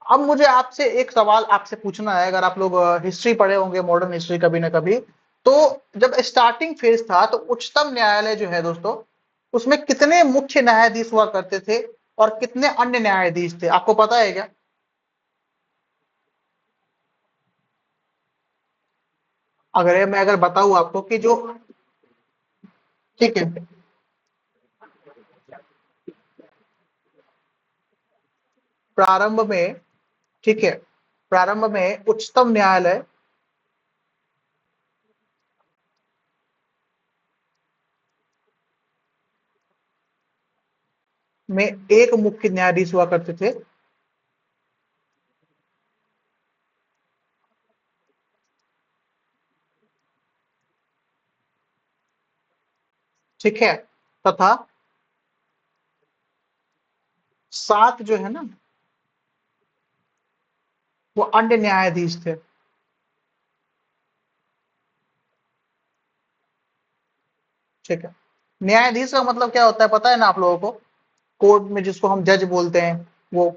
अब मुझे आपसे एक सवाल आपसे पूछना है, अगर आप लोग हिस्ट्री पढ़े होंगे, मॉडर्न हिस्ट्री कभी ना कभी, तो जब स्टार्टिंग फेज था तो उच्चतम न्यायालय जो है दोस्तों, उसमें कितने मुख्य न्यायाधीश हुआ करते थे और कितने अन्य न्यायाधीश थे, आपको पता है क्या? मैं अगर बताऊं आपको कि जो, ठीक है, प्रारंभ में, ठीक है, प्रारंभ में उच्चतम न्यायालय में एक मुख्य न्यायाधीश हुआ करते थे। ठीक है, तथा 7 जो है ना, वो अन्य न्यायाधीश थे। ठीक है, न्यायाधीश का मतलब क्या होता है पता है ना आप लोगों को? कोर्ट में जिसको हम जज बोलते हैं, वो,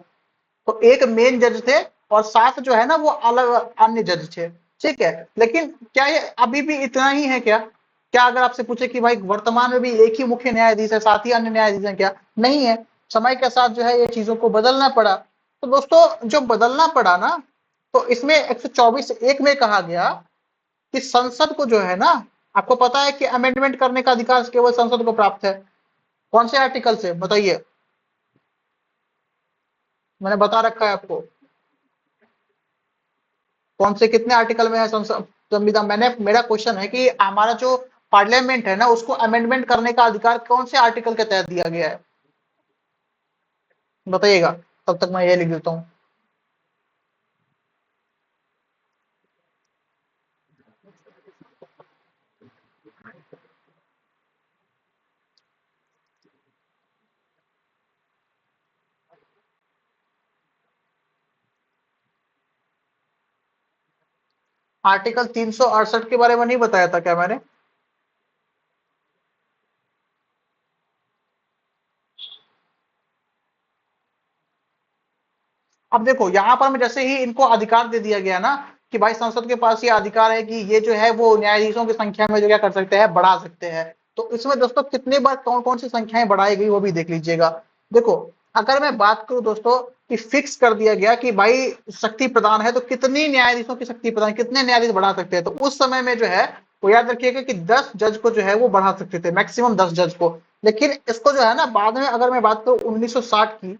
तो एक मेन जज थे और 7 जो है ना वो अलग अन्य जज थे। ठीक है, लेकिन क्या ये अभी भी इतना ही है क्या? क्या अगर आपसे पूछे कि भाई वर्तमान में भी एक ही मुख्य न्यायाधीश है, 7 ही अन्य न्यायाधीश हैं क्या? नहीं है। समय के साथ जो है ये चीजों को बदलना पड़ा। तो दोस्तों जो बदलना पड़ा ना, तो इसमें 124(1) में कहा गया कि संसद को जो है ना, आपको पता है कि अमेंडमेंट करने का अधिकार केवल संसद को प्राप्त है। कौन से आर्टिकल से बताइए? मैंने बता रखा है आपको। कौन से कितने आर्टिकल में है संसद संविधान? मेरा क्वेश्चन है कि हमारा जो पार्लियामेंट है ना, उसको अमेंडमेंट करने का अधिकार कौन से आर्टिकल के तहत दिया गया है? बताइएगा, तब तक मैं ये लिख देता हूँ। आर्टिकल 368 के बारे में नहीं बताया था क्या मैंने? अब देखो यहाँ पर मैं जैसे ही इनको अधिकार दे दिया गया ना, कि भाई संसद के पास ये अधिकार है कि ये जो है वो न्यायाधीशों की संख्या में जो क्या कर सकते हैं, बढ़ा सकते हैं। तो इसमें दोस्तों कितने बार कौन कौन सी संख्याएं बढ़ाई गई वो भी देख लीजिएगा। देखो, अगर मैं बात करूं दोस्तों कि फिक्स कर दिया गया कि भाई शक्ति प्रदान है, तो कितनी न्यायाधीशों की शक्ति प्रदान, कितने न्यायाधीश बढ़ा सकते हैं? तो उस समय में जो है वो याद रखिएगा कि 10 जज को जो है वो बढ़ा सकते थे, मैक्सिमम 10 जज को। लेकिन इसको जो है ना बाद में अगर मैं बात करूं 1960 की,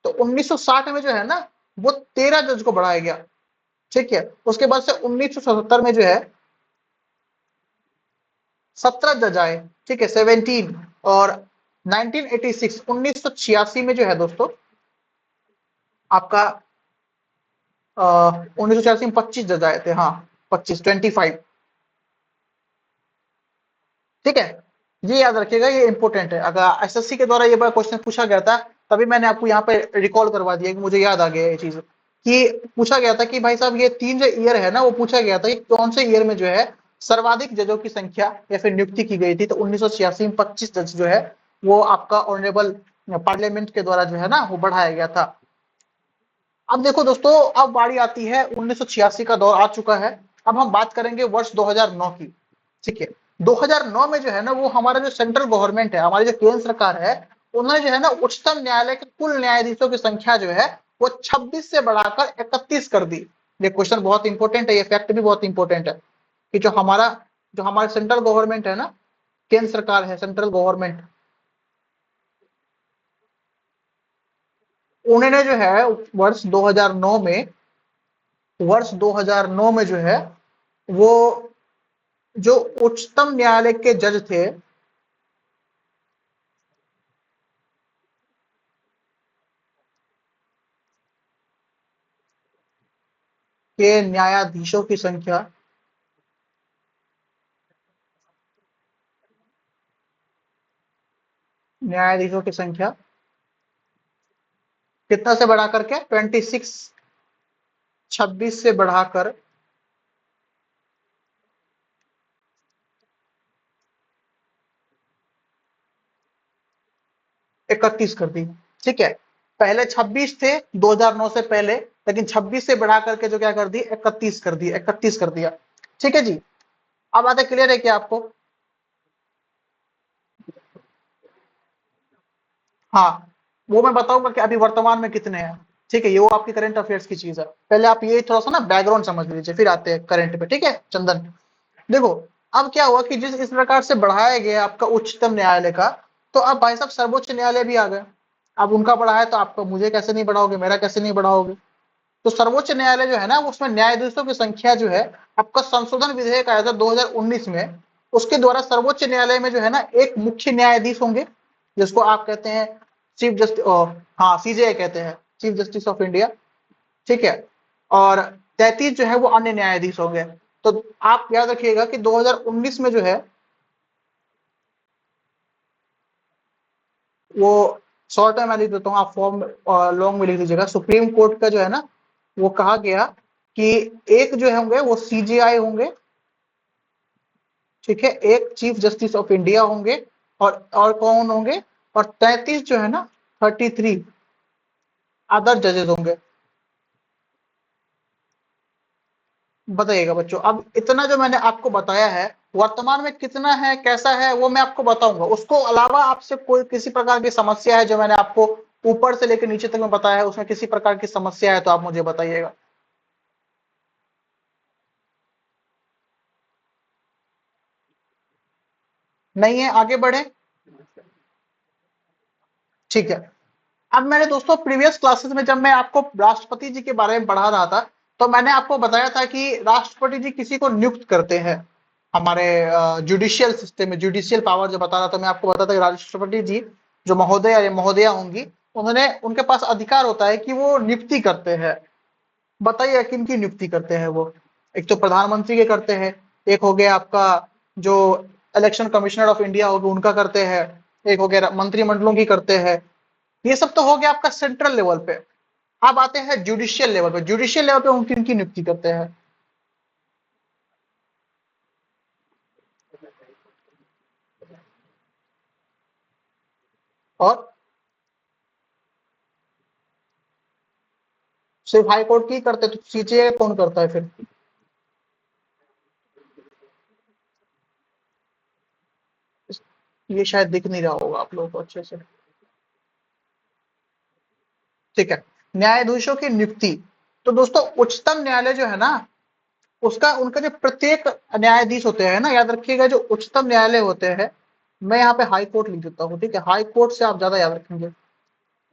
तो 1960 में जो है ना वो 13 जज को बढ़ाया गया। ठीक है, उसके बाद से 1977 में जो है 17 जज आए। ठीक है, 17। और 1986 1986 में जो है दोस्तों आपका 1986 में 25 जज आए थे। हाँ, 25। ठीक है, ये याद रखिएगा, ये इंपॉर्टेंट है। अगर एसएससी के द्वारा ये बड़ा क्वेश्चन पूछा गया था, तभी मैंने आपको यहाँ पे रिकॉल करवा दिया कि मुझे याद आ गया ये चीज, कि पूछा गया था कि भाई साहब ये 3 जो ईयर है ना, वो पूछा गया था कि कौन से ईयर में जो है सर्वाधिक जजों की संख्या या फिर नियुक्ति की गई थी। तो 1986 में 25 जज जो है वो आपका ऑनरेबल पार्लियामेंट के द्वारा जो है ना वो बढ़ाया गया था। अब देखो दोस्तों, अब बारी आती है 1986 का दौर आ चुका है। अब हम बात करेंगे वर्ष 2009 की। ठीक है, 2009 में जो है ना वो हमारा जो सेंट्रल गवर्नमेंट है, हमारी जो केंद्र सरकार है, उन्होंने जो है ना उच्चतम न्यायालय के कुल न्यायाधीशों की संख्या जो है वो 26 से बढ़ाकर 31 कर दी। ये क्वेश्चन बहुत इंपॉर्टेंट है, ये फैक्ट भी बहुत इंपॉर्टेंट है कि जो हमारा सेंट्रल गवर्नमेंट है ना, केंद्र सरकार है, सेंट्रल गवर्नमेंट, उन्होंने जो है वर्ष 2009 में वर्ष 2009 में जो है वो जो उच्चतम न्यायालय के जज थे, के न्यायाधीशों की संख्या कितना से बढ़ा करके 26, 26 से बढ़ाकर 31 कर दी। ठीक है, पहले 26 थे 2009 से पहले, लेकिन 26 से बढ़ा करके जो क्या कर दी 31 कर दी, 31 कर दिया। ठीक है जी, अब बातें क्लियर है क्या आपको? हाँ, वो मैं बताऊंगा कि अभी वर्तमान में कितने हैं। ठीक है, ये वो आपकी करंट अफेयर्स की चीज है। पहले आप ये थोड़ा सा ना बैकग्राउंड समझ लीजिए, फिर आते हैं करंट पे। ठीक है चंदन, देखो अब क्या हुआ कि जिस इस प्रकार से बढ़ाया गया आपका उच्चतम न्यायालय का, तो अब भाई साहब सर्वोच्च न्यायालय भी आ गए। अब उनका बढ़ा है तो आपका मुझे कैसे नहीं बढ़ाओगे, मेरा कैसे नहीं बढ़ाओगे? तो सर्वोच्च न्यायालय जो है ना, उसमें न्यायाधीशों की संख्या जो है, आपका संशोधन विधेयक आया था 2019 में, उसके द्वारा सर्वोच्च न्यायालय में जो है ना एक मुख्य न्यायाधीश होंगे, जिसको आप कहते हैं चीफ जस्टिस, हाँ सीजेआई कहते हैं, चीफ जस्टिस ऑफ इंडिया। ठीक है, और 33 जो है वो अन्य न्यायाधीश होंगे। तो आप याद रखिएगा कि 2019 में जो है वो, शॉर्ट में मैं लिख देता हूँ, आप फॉर्म लॉन्ग में लिख लीजिएगा। सुप्रीम कोर्ट का जो है ना, वो कहा गया कि एक जो होंगे वो सीजीआई होंगे, ठीक है, एक चीफ जस्टिस ऑफ इंडिया होंगे, और कौन होंगे, और 33 जो है ना, 33 अदर जजेस होंगे। बताइएगा बच्चों, अब इतना जो मैंने आपको बताया है, वर्तमान में कितना है कैसा है वो मैं आपको बताऊंगा। उसको अलावा आपसे कोई किसी प्रकार की समस्या है, जो मैंने आपको ऊपर से लेकर नीचे तक में बताया है, उसमें किसी प्रकार की समस्या है तो आप मुझे बताइएगा। नहीं है, आगे बढ़े। ठीक है, अब मैंने दोस्तों प्रीवियस क्लासेस में जब मैं आपको राष्ट्रपति जी के बारे में पढ़ा रहा था, तो मैंने आपको बताया था कि राष्ट्रपति जी किसी को नियुक्त करते हैं हमारे जुडिशियल सिस्टम में। जुडिशियल पावर जो बता रहा था मैं आपको, बताता था कि राष्ट्रपति जी जो महोदय या महोदया होंगी, उन्होंने उनके पास अधिकार होता है कि वो नियुक्ति करते हैं। बताइए किन की नियुक्ति करते हैं वो? एक तो प्रधानमंत्री के करते हैं, एक हो गया आपका जो इलेक्शन कमिश्नर ऑफ इंडिया होगा उनका करते हैं, एक हो गया मंत्रिमंडलों की करते हैं। ये सब तो हो गया आपका सेंट्रल लेवल पे। अब आते हैं जुडिशियल लेवल पे। जुडिशियल लेवल पे हम किन की नियुक्ति करते हैं? और सिर्फ हाई कोर्ट की करते हैं, तो सीजेआई कौन करता है फिर? ये शायद दिख नहीं रहा होगा आप लोगों को अच्छे से। ठीक है, न्यायाधीशों की नियुक्ति। तो दोस्तों उच्चतम न्यायालय जो है ना, उसका उनका जो प्रत्येक न्यायाधीश होते हैं ना, याद रखिएगा जो उच्चतम न्यायालय होते हैं, मैं यहाँ पे हाई कोर्ट लिख देता हूँ। ठीक है, हाई कोर्ट से आप ज्यादा याद रखेंगे।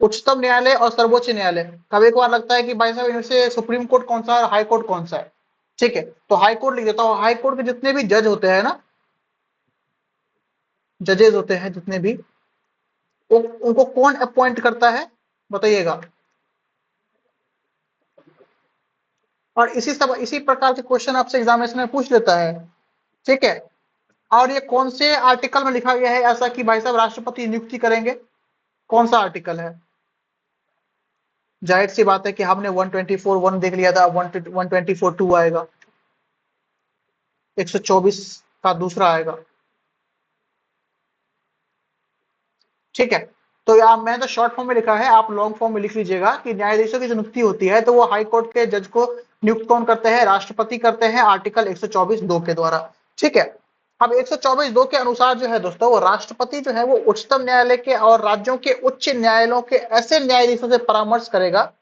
उच्चतम न्यायालय और सर्वोच्च न्यायालय, कभी कभार लगता है कि भाई साहब इनमें से सुप्रीम कोर्ट कौन सा है और हाई कोर्ट कौन सा है। ठीक है, तो हाई कोर्ट लिख देता हूँ। हाई कोर्ट के जितने भी जज होते हैं ना, जजेस होते हैं जितने भी, उनको कौन अपॉइंट करता है? बताइएगा। और इसी प्रकार के क्वेश्चन आपसे एग्जामिनेशन में पूछ लेता है। ठीक है, और ये कौन से आर्टिकल में लिखा गया है ऐसा कि भाई साहब राष्ट्रपति नियुक्ति करेंगे? कौन सा आर्टिकल है? जाहिर सी बात है कि हमने 124(1) देख लिया था, 124(2) आएगा, 124 का दूसरा आएगा। ठीक है, तो यहाँ मैंने तो शॉर्ट फॉर्म में लिखा है, आप लॉन्ग फॉर्म में लिख लीजिएगा कि न्यायाधीशों की जो नियुक्ति होती है, तो वो हाई कोर्ट के जज को नियुक्त कौन करते हैं? राष्ट्रपति करते हैं, आर्टिकल 124(2) के द्वारा। ठीक है, अब 124(2) के अनुसार जो है दोस्तों, वो राष्ट्रपति जो है वो उच्चतम न्यायालय के और राज्यों के उच्च न्यायालयों के ऐसे न्यायाधीशों से परामर्श करेगा।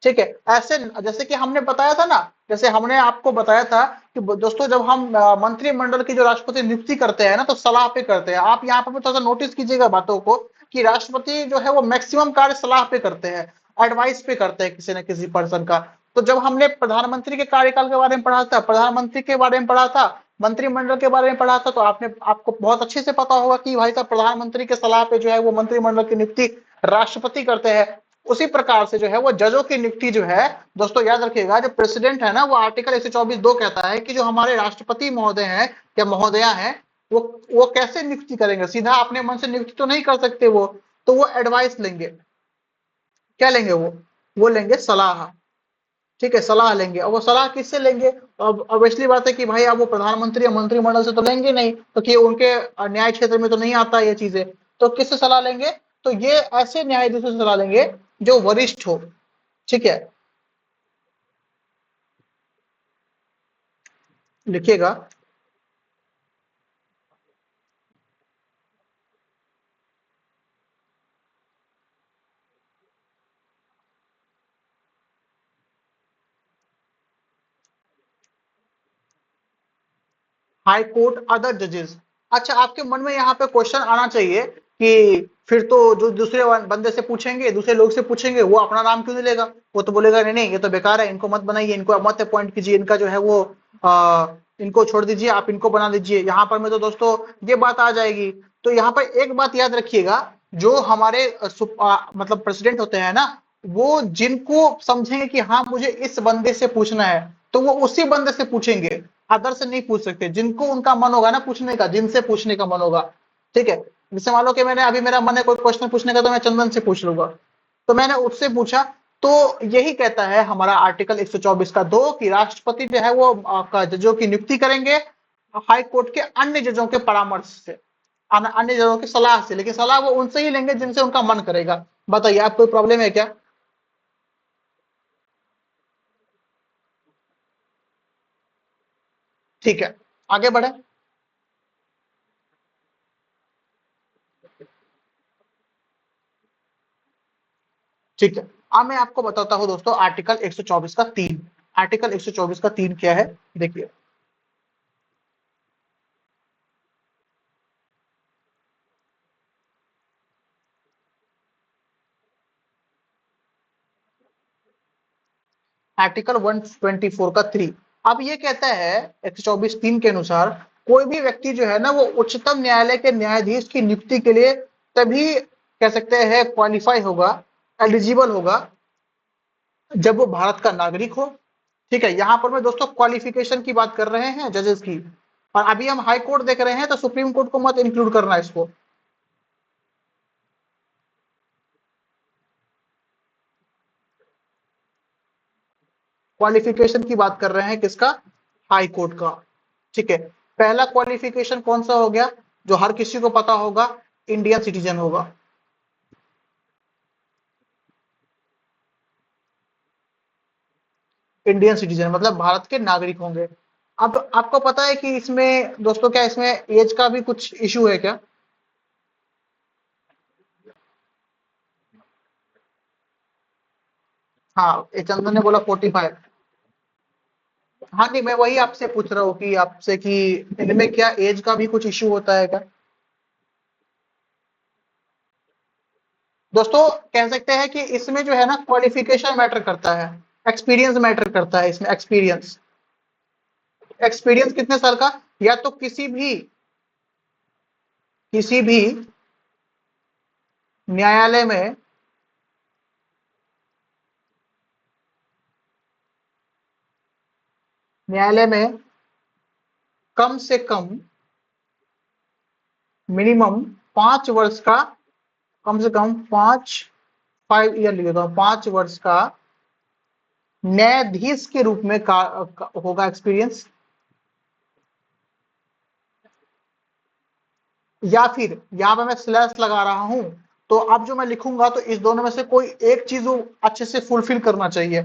ठीक है, ऐसे जैसे कि हमने बताया था ना, जैसे हमने आपको बताया था कि दोस्तों जब हम मंत्रिमंडल की जो राष्ट्रपति नियुक्ति करते हैं ना, तो सलाह पे करते हैं। आप यहाँ पर भी थोड़ा सा नोटिस कीजिएगा बातों को, कि राष्ट्रपति जो है वो मैक्सिमम कार्य सलाह पे करते हैं, एडवाइस पे करते हैं किसी न किसी पर्सन का। तो जब हमने प्रधानमंत्री के कार्यकाल के बारे में पढ़ा था, प्रधानमंत्री के बारे में पढ़ा था, मंत्रिमंडल के बारे में पढ़ा था, तो आपको बहुत अच्छे से पता होगा कि भाई साहब प्रधानमंत्री के सलाह पे जो है वो मंत्रिमंडल की नियुक्ति राष्ट्रपति करते हैं। उसी प्रकार से जो है वो जजों की नियुक्ति जो है, दोस्तों याद रखिएगा, जो प्रेसिडेंट है ना, वो आर्टिकल 124(2) कहता है कि जो हमारे राष्ट्रपति महोदय हैं या महोदया हैं, वो कैसे नियुक्ति करेंगे? सीधा अपने मन से नियुक्ति तो नहीं कर सकते वो, तो वो एडवाइस लेंगे। क्या लेंगे वो लेंगे सलाह। ठीक है, सलाह लेंगे। और वो सलाह किससे लेंगे? अब ऑब्वियसली बात है कि भाई अब वो प्रधानमंत्री या मंत्रिमंडल से तो लेंगे नहीं, क्योंकि उनके न्याय क्षेत्र में तो नहीं आता ये चीजें। तो किससे सलाह लेंगे? तो ये ऐसे न्यायाधीशों से सलाह लेंगे जो वरिष्ठ हो। ठीक है, लिखिएगा। हाई कोर्ट अदर जजेस। अच्छा, आपके मन में यहाँ पे क्वेश्चन आना चाहिए कि फिर तो जो दूसरे बंदे से पूछेंगे, दूसरे लोग से पूछेंगे, वो अपना नाम क्यों नहीं लेगा? वो तो बोलेगा नहीं नहीं, ये तो बेकार है, इनको मत बनाइए, इनको मत अपॉइंट कीजिए, इनका जो है वो इनको छोड़ दीजिए, आप इनको बना दीजिए। यहाँ पर में तो दोस्तों ये बात आ जाएगी। तो यहाँ पर एक बात याद रखिएगा, जो हमारे मतलब प्रेसिडेंट होते हैं ना, वो जिनको समझेंगे कि हाँ मुझे इस बंदे से पूछना है, तो वो उसी बंदे से पूछेंगे, अदर से नहीं पूछ सकते। जिनको उनका मन होगा ना पूछने का, जिनसे पूछने का मन होगा। ठीक है, जैसे मान लो कि मैंने अभी मेरा मन है कोई क्वेश्चन पूछने का, तो मैं चंदन से पूछ लूंगा। तो मैंने उससे पूछा, तो यही कहता है हमारा आर्टिकल 124 का 2 कि राष्ट्रपति जो है वो जजों की नियुक्ति करेंगे हाई कोर्ट के अन्य जजों के परामर्श से, अन्य जजों की सलाह से, लेकिन सलाह वो उनसे ही लेंगे जिनसे उनका मन करेगा। बताइए, आप कोई प्रॉब्लम है क्या? ठीक है, आगे बढ़े। ठीक है, अब मैं आपको बताता हूं दोस्तों आर्टिकल 124 का 3। आर्टिकल 124 का 3 क्या है, देखिए। आर्टिकल 124 का 3 अब ये कहता है 124(3) के अनुसार, कोई भी व्यक्ति जो है ना वो उच्चतम न्यायालय के न्यायाधीश की नियुक्ति के लिए तभी कह सकते हैं क्वालिफाई होगा, एलिजिबल होगा, जब वो भारत का नागरिक हो। ठीक है, यहां पर मैं दोस्तों क्वालिफिकेशन की बात कर रहे हैं जजेस की, और अभी हम हाई कोर्ट देख रहे हैं, तो सुप्रीम कोर्ट को मत इंक्लूड करना इसको। क्वालिफिकेशन की बात कर रहे हैं किसका? हाई कोर्ट का। ठीक है, पहला क्वालिफिकेशन कौन सा हो गया, जो हर किसी को पता होगा, इंडियन सिटीजन होगा। इंडियन सिटीजन मतलब भारत के नागरिक होंगे। अब आपको पता है कि इसमें दोस्तों, क्या इसमें एज का भी कुछ इशू है क्या? हाँ, ये चंदन ने बोला 45। हाँ नहीं, मैं वही आपसे पूछ रहा हूँ कि आपसे कि इनमें क्या एज का भी कुछ इशू होता है क्या? दोस्तों, कह सकते हैं कि इसमें जो है ना क्वालिफिकेशन मैटर करता है, एक्सपीरियंस मैटर करता है इसमें, एक्सपीरियंस। एक्सपीरियंस कितने साल का? या तो किसी भी न्यायालय में, न्यायालय में कम से कम मिनिमम 5 वर्ष का, कम से कम 5 ईयर लिख देता हूं, 5 वर्ष का न्यायाधीश के रूप में होगा एक्सपीरियंस। या फिर यहां पे मैं स्लैश लगा रहा हूं, तो अब जो मैं लिखूंगा तो इस दोनों में से कोई एक चीज वो अच्छे से फुलफिल करना चाहिए।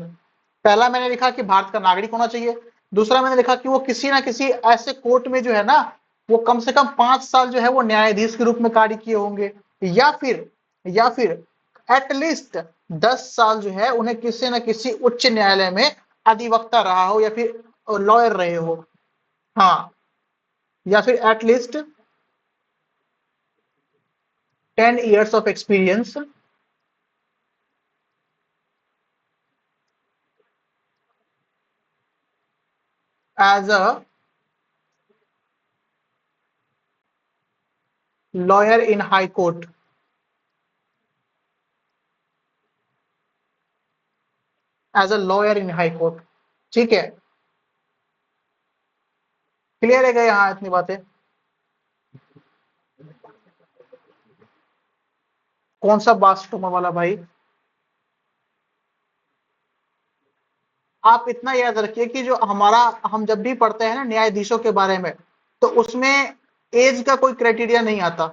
पहला मैंने लिखा कि भारत का नागरिक होना चाहिए। दूसरा मैंने लिखा कि वो किसी ना किसी ऐसे कोर्ट में जो है ना, वो कम से कम 5 साल जो है वो न्यायाधीश के रूप में कार्य किए होंगे। या फिर एटलीस्ट 10 साल जो है उन्हें किसी न किसी उच्च न्यायालय में अधिवक्ता रहा हो, या फिर लॉयर रहे हो। हाँ, या फिर at least 10 years of experience as a lawyer in high court। As a lawyer in high court. ठीक है, क्लियर है क्या यहाँ इतनी बातें? कौन सा बास्टोमा वाला भाई? आप इतना याद रखिए कि जो हमारा, हम जब भी पढ़ते हैं ना न्यायाधीशों के बारे में, तो उसमें एज का कोई क्राइटेरिया नहीं आता।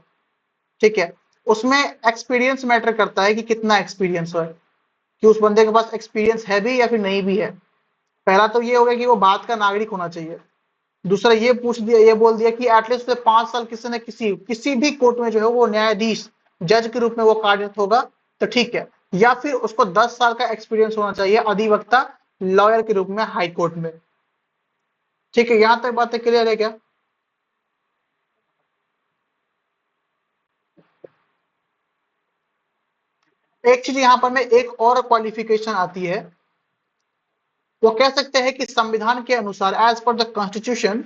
ठीक है, उसमें एक्सपीरियंस मैटर करता है कि कितना एक्सपीरियंस है, कि उस बंदे के पास एक्सपीरियंस है भी या फिर नहीं भी है। पहला तो ये हो गया कि वो भारत का नागरिक होना चाहिए। दूसरा ये पूछ दिया, ये बोल दिया कि एटलीस्ट 5 साल किसी न किसी किसी भी कोर्ट में जो है वो न्यायाधीश जज के रूप में वो कार्यरत होगा, तो ठीक है। या फिर उसको 10 साल का एक्सपीरियंस होना चाहिए अधिवक्ता लॉयर के रूप में हाई कोर्ट में। ठीक है, यहां तक बातें क्लियर है क्या? एक चीज यहां पर में एक और क्वालिफिकेशन आती है, वो कह सकते हैं कि संविधान के अनुसार एज पर द कॉन्स्टिट्यूशन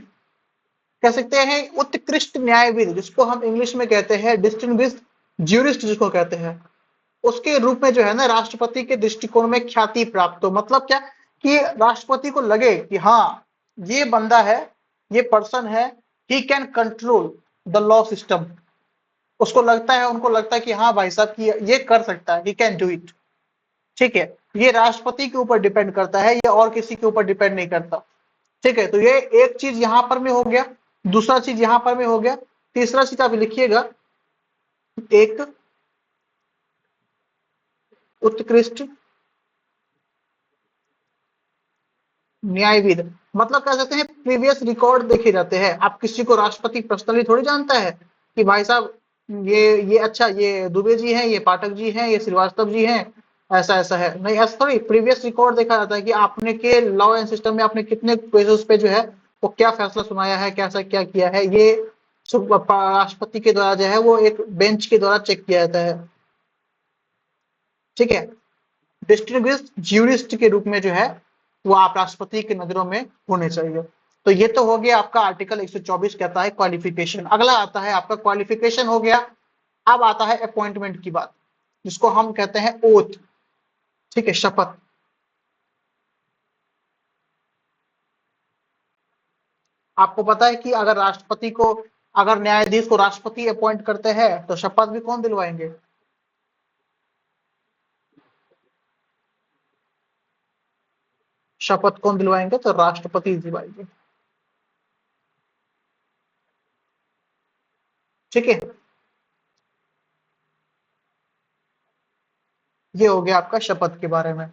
कह सकते हैं उत्कृष्ट न्यायविद, जिसको हम इंग्लिश में कहते हैं डिस्टिंग्विश्ड ज्यूरिस्ट जिसको कहते हैं, उसके रूप में जो है ना राष्ट्रपति के दृष्टिकोण में ख्याति प्राप्त हो। मतलब क्या कि राष्ट्रपति को लगे कि हाँ ये बंदा है, ये पर्सन है, he can control the law system. उसको लगता है, उनको लगता है कि हाँ भाई साहब की ये कर सकता है, ही कैन डू इट। ठीक है, ये राष्ट्रपति के ऊपर डिपेंड करता है, ये और किसी के ऊपर डिपेंड नहीं करता। ठीक है, तो ये एक चीज यहां पर में हो गया। दूसरा चीज यहां पर में हो गया। तीसरा चीज आप लिखिएगा, एक उत्कृष्ट न्यायविद। मतलब कह सकते हैं प्रीवियस रिकॉर्ड देखे जाते हैं। आप किसी को राष्ट्रपति पर्सनली थोड़ी जानता है कि भाई साहब ये अच्छा, ये दुबे जी हैं, ये पाठक जी हैं, ये श्रीवास्तव जी हैं, ऐसा ऐसा है। नहीं, ऐसा थोड़ी, प्रीवियस रिकॉर्ड देखा जाता है कि आपने के लॉ एंड सिस्टम में आपने कितने केसेस पे जो है वो क्या फैसला सुनाया है, कैसा क्या किया है, ये राष्ट्रपति के द्वारा जो है वो एक बेंच के द्वारा चेक किया जाता है। ठीक है, डिस्टिंग्विश्ड ज्यूरिस्ट के रूप में जो है वो आप राष्ट्रपति की नजरों में होने चाहिए। तो ये तो हो गया आपका आर्टिकल 124 कहता है क्वालिफिकेशन। अगला आता है आपका क्वालिफिकेशन हो गया। अब आता है अपॉइंटमेंट की बात, जिसको हम कहते हैं ओथ। ठीक है, शपथ। आपको पता है कि अगर राष्ट्रपति को, अगर न्यायाधीश को राष्ट्रपति अपॉइंट करते हैं तो शपथ भी कौन दिलवाएंगे? शपथ कौन दिलवाएंगे? तो राष्ट्रपति दिलवाएंगे। ठीक है, ये हो गया आपका शपथ के बारे में।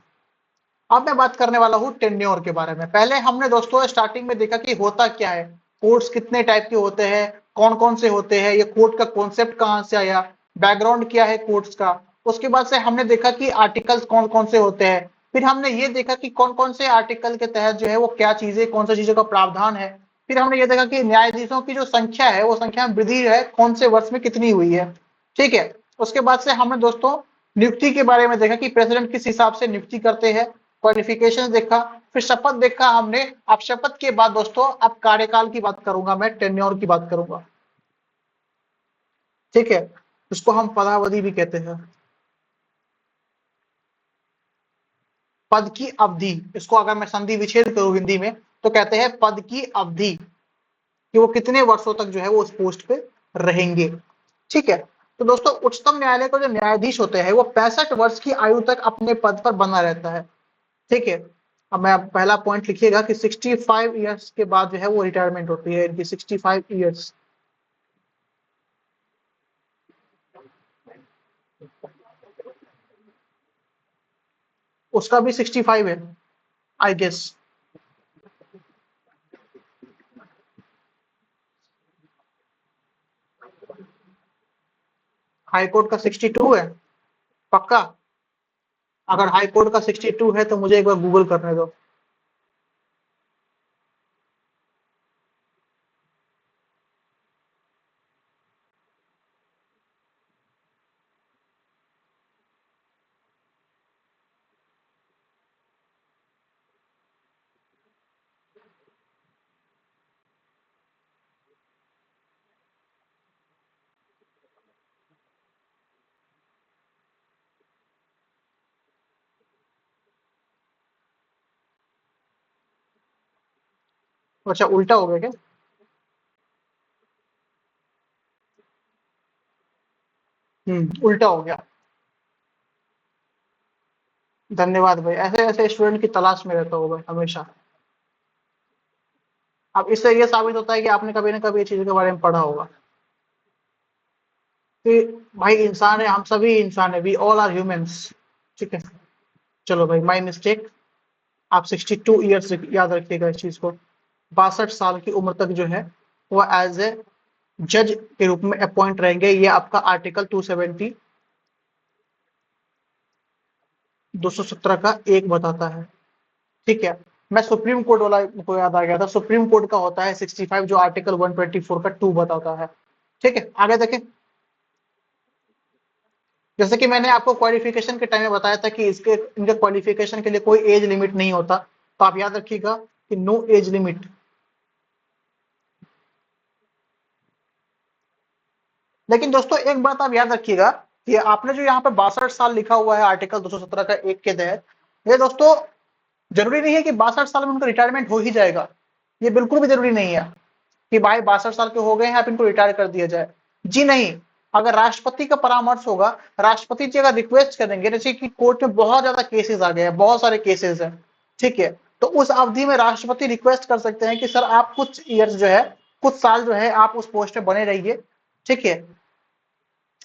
अब मैं बात करने वाला हूँ टेन्योर के बारे में। पहले हमने दोस्तों स्टार्टिंग में देखा कि होता क्या है, कोर्ट्स कितने टाइप के होते हैं, कौन कौन से होते हैं, ये कोर्ट का कॉन्सेप्ट कहाँ से आया, बैकग्राउंड क्या है कोर्ट्स का। उसके बाद से हमने देखा कि आर्टिकल्स कौन कौन से होते हैं। फिर हमने ये देखा कि कौन कौन से आर्टिकल के तहत जो है वो क्या चीजें, कौन सी चीजों का प्रावधान है। फिर हमने ये देखा कि न्यायाधीशों की जो संख्या है वो संख्या में वृद्धि है, कौन से वर्ष में कितनी हुई है। ठीक है, उसके बाद से हमने दोस्तों नियुक्ति के बारे में देखा कि प्रेसिडेंट किस हिसाब से नियुक्ति करते हैं। क्वालिफिकेशन देखा, फिर शपथ देखा हमने। अब शपथ के बाद दोस्तों अब कार्यकाल की बात करूंगा, मैं टेन्योर की बात करूंगा। ठीक है, उसको हम पदावधि भी कहते हैं। पद की अवधि, इसको अगर मैं संधि विच्छेद करूं हिंदी में तो कहते हैं पद की अवधि, कि वो कितने वर्षों तक जो है वो उस पोस्ट पे रहेंगे। ठीक है, तो दोस्तों उच्चतम न्यायालय का जो न्यायाधीश होते हैं वो 65 वर्ष की आयु तक अपने पद पर बना रहता है। ठीक है, अब मैं पहला पॉइंट लिखिएगा कि 65 ईयर्स के बाद जो है वो रिटायरमेंट होती है इनकी, 65 ईयर्स। उसका भी 65 है आई गेस। हाई कोर्ट का 62 है पक्का? अगर हाई कोर्ट का 62 है तो मुझे एक बार गूगल करने दो। अच्छा, उल्टा हो गया क्या? उल्टा हो गया। धन्यवाद भाई, ऐसे ऐसे स्टूडेंट की तलाश में रहता हूँ भाई हमेशा। अब इससे ये साबित होता है कि आपने कभी ना कभी ये चीजों के बारे में पढ़ा होगा। कि भाई इंसान है, हम सभी इंसान है, वी ऑल आर ह्यूमंस। ठीक है, चलो भाई, माई मिस्टेक। आप 62 ईयर्स याद रखिएगा इस चीज को। 62 साल की उम्र तक जो है वो एज ए जज के रूप में अपॉइंट रहेंगे। ये आपका आर्टिकल 270 217 का एक बताता है। ठीक है, मैं सुप्रीम कोर्ट वाला को याद आ गया था, सुप्रीम कोर्ट का होता है 65, जो आर्टिकल 124 का 2 बताता है। ठीक है, आगे देखें। जैसे कि मैंने आपको क्वालिफिकेशन के टाइम में बताया था कि इसके इनके क्वालिफिकेशन के लिए कोई एज लिमिट नहीं होता, तो आप याद रखिएगा कि नो एज लिमिट। लेकिन दोस्तों एक बात आप याद रखिएगा कि आपने जो यहाँ पे 62 साल लिखा हुआ है आर्टिकल 217 का एक के तहत, ये दोस्तों जरूरी नहीं है कि 62 साल में उनका रिटायरमेंट हो ही जाएगा। ये बिल्कुल भी जरूरी नहीं है कि भाई 62 साल के हो गए हैं आप इनको रिटायर कर दिया जाए। जी नहीं। अगर राष्ट्रपति का परामर्श होगा, राष्ट्रपति जी अगर रिक्वेस्ट करेंगे, जैसे कि कोर्ट में बहुत ज्यादा केसेस आ गए हैं, बहुत सारे केसेस हैं, ठीक है, तो उस अवधि में राष्ट्रपति रिक्वेस्ट कर सकते हैं कि सर आप कुछ ईयर्स जो है, कुछ साल जो है आप उस पोस्ट पे बने रहिए। ठीक है,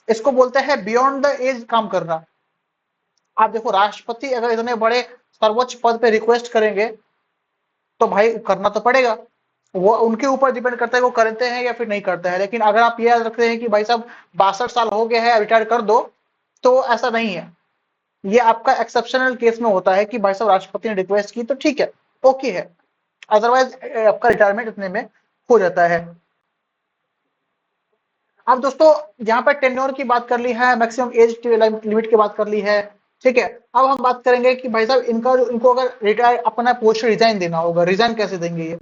इसको बोलते हैं बियॉन्ड द एज काम करना। आप देखो, राष्ट्रपति अगर इतने बड़े सर्वोच्च पद पे रिक्वेस्ट करेंगे तो भाई करना तो पड़ेगा। वो उनके ऊपर डिपेंड करता है वो करते हैं या फिर नहीं करते हैं। लेकिन अगर आप ये याद रखते हैं कि भाई साहब 62 साल हो गए हैं रिटायर कर दो, तो ऐसा नहीं है। ये आपका एक्सेप्शनल केस में होता है कि भाई साहब राष्ट्रपति ने रिक्वेस्ट की तो ठीक है, ओके है। अदरवाइज आपका रिटायरमेंट इतने में हो जाता है। अब दोस्तों यहाँ पर टेन्योर की बात कर ली है, मैक्सिमम एज लिमिट की बात कर ली है। ठीक है, अब हम बात करेंगे कि भाई साहब इनको अगर रिटायर अपना पोस्ट रिजाइन देना होगा, रिजाइन कैसे देंगे ये।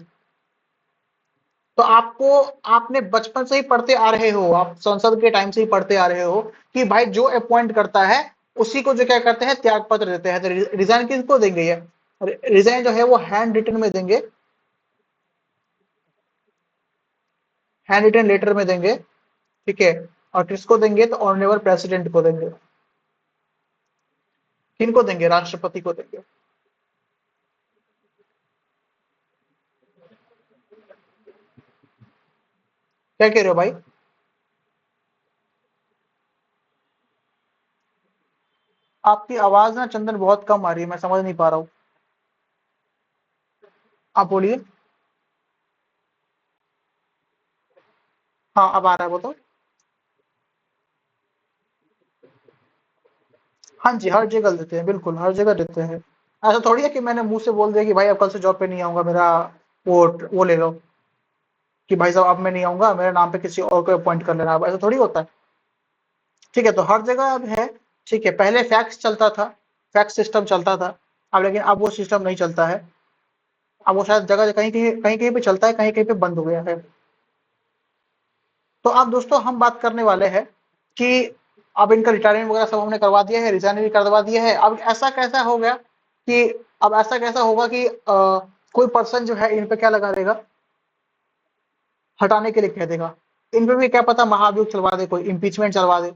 तो आपको, आपने बचपन से ही पढ़ते आ रहे हो, आप संसद के टाइम से ही पढ़ते आ रहे हो कि भाई जो अपॉइंट करता है उसी को जो क्या करते हैं, त्याग पत्र देते हैं। तो रिजाइन किसको देंगे ये, रिजाइन जो है वो हैंड रिटन में देंगे, हैंड रिटन लेटर में देंगे। ठीक है, और किसको देंगे, तो ऑनरेबल प्रेसिडेंट को देंगे। किनको देंगे, राष्ट्रपति को देंगे। क्या कह रहे हो भाई। आपकी आवाज ना चंदन बहुत कम आ रही है, मैं समझ नहीं पा रहा हूँ। आप बोलिए। हाँ अब आ रहा है, बताओ। हाँ जी, हर जगह देते हैं, बिल्कुल हर जगह देते हैं। ऐसा थोड़ी है कि मैंने मुंह से बोल दिया कि भाई अब कल से जॉब पे नहीं आऊंगा, मेरा वो ले लो, कि भाई साहब अब मैं नहीं आऊंगा, मेरे नाम पे किसी और को अपॉइंट कर लेना। अब ऐसा थोड़ी होता है। ठीक है, तो हर जगह अब है। ठीक है, पहले फैक्स चलता था, फैक्स सिस्टम चलता था। अब लेकिन अब वो सिस्टम नहीं चलता है। अब वो शायद जगह कहीं कहीं पे चलता है, कहीं कहीं पे बंद हो गया है। तो अब दोस्तों हम बात करने वाले हैं कि अब इनका रिटायरमेंट वगैरह सब हमने करवा दिया है, रिजाइन भी करवा दिया है। अब ऐसा कैसा हो गया कि अब ऐसा कैसा होगा कि कोई पर्सन जो है इन पे क्या लगा देगा, हटाने के लिए कह देगा। इन पे भी क्या पता महाभियोग चलवा दे, कोई इम्पीचमेंट चलवा दे।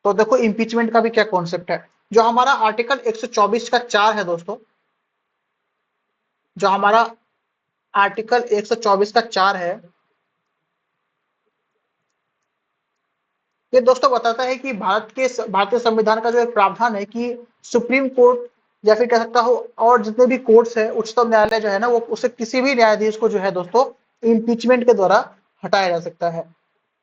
तो देखो इम्पीचमेंट का भी क्या कॉन्सेप्ट है। जो हमारा आर्टिकल 124 का 4 है दोस्तों, जो हमारा आर्टिकल 124 का 4 है, ये दोस्तों बताता है कि भारतीय संविधान का जो एक प्रावधान है कि सुप्रीम कोर्ट या फिर कह सकता हो और जितने भी कोर्ट्स है, उच्चतम न्यायालय जो है ना, वो उसे किसी भी न्यायाधीश को जो है दोस्तों इम्पीचमेंट के द्वारा हटाया जा सकता है।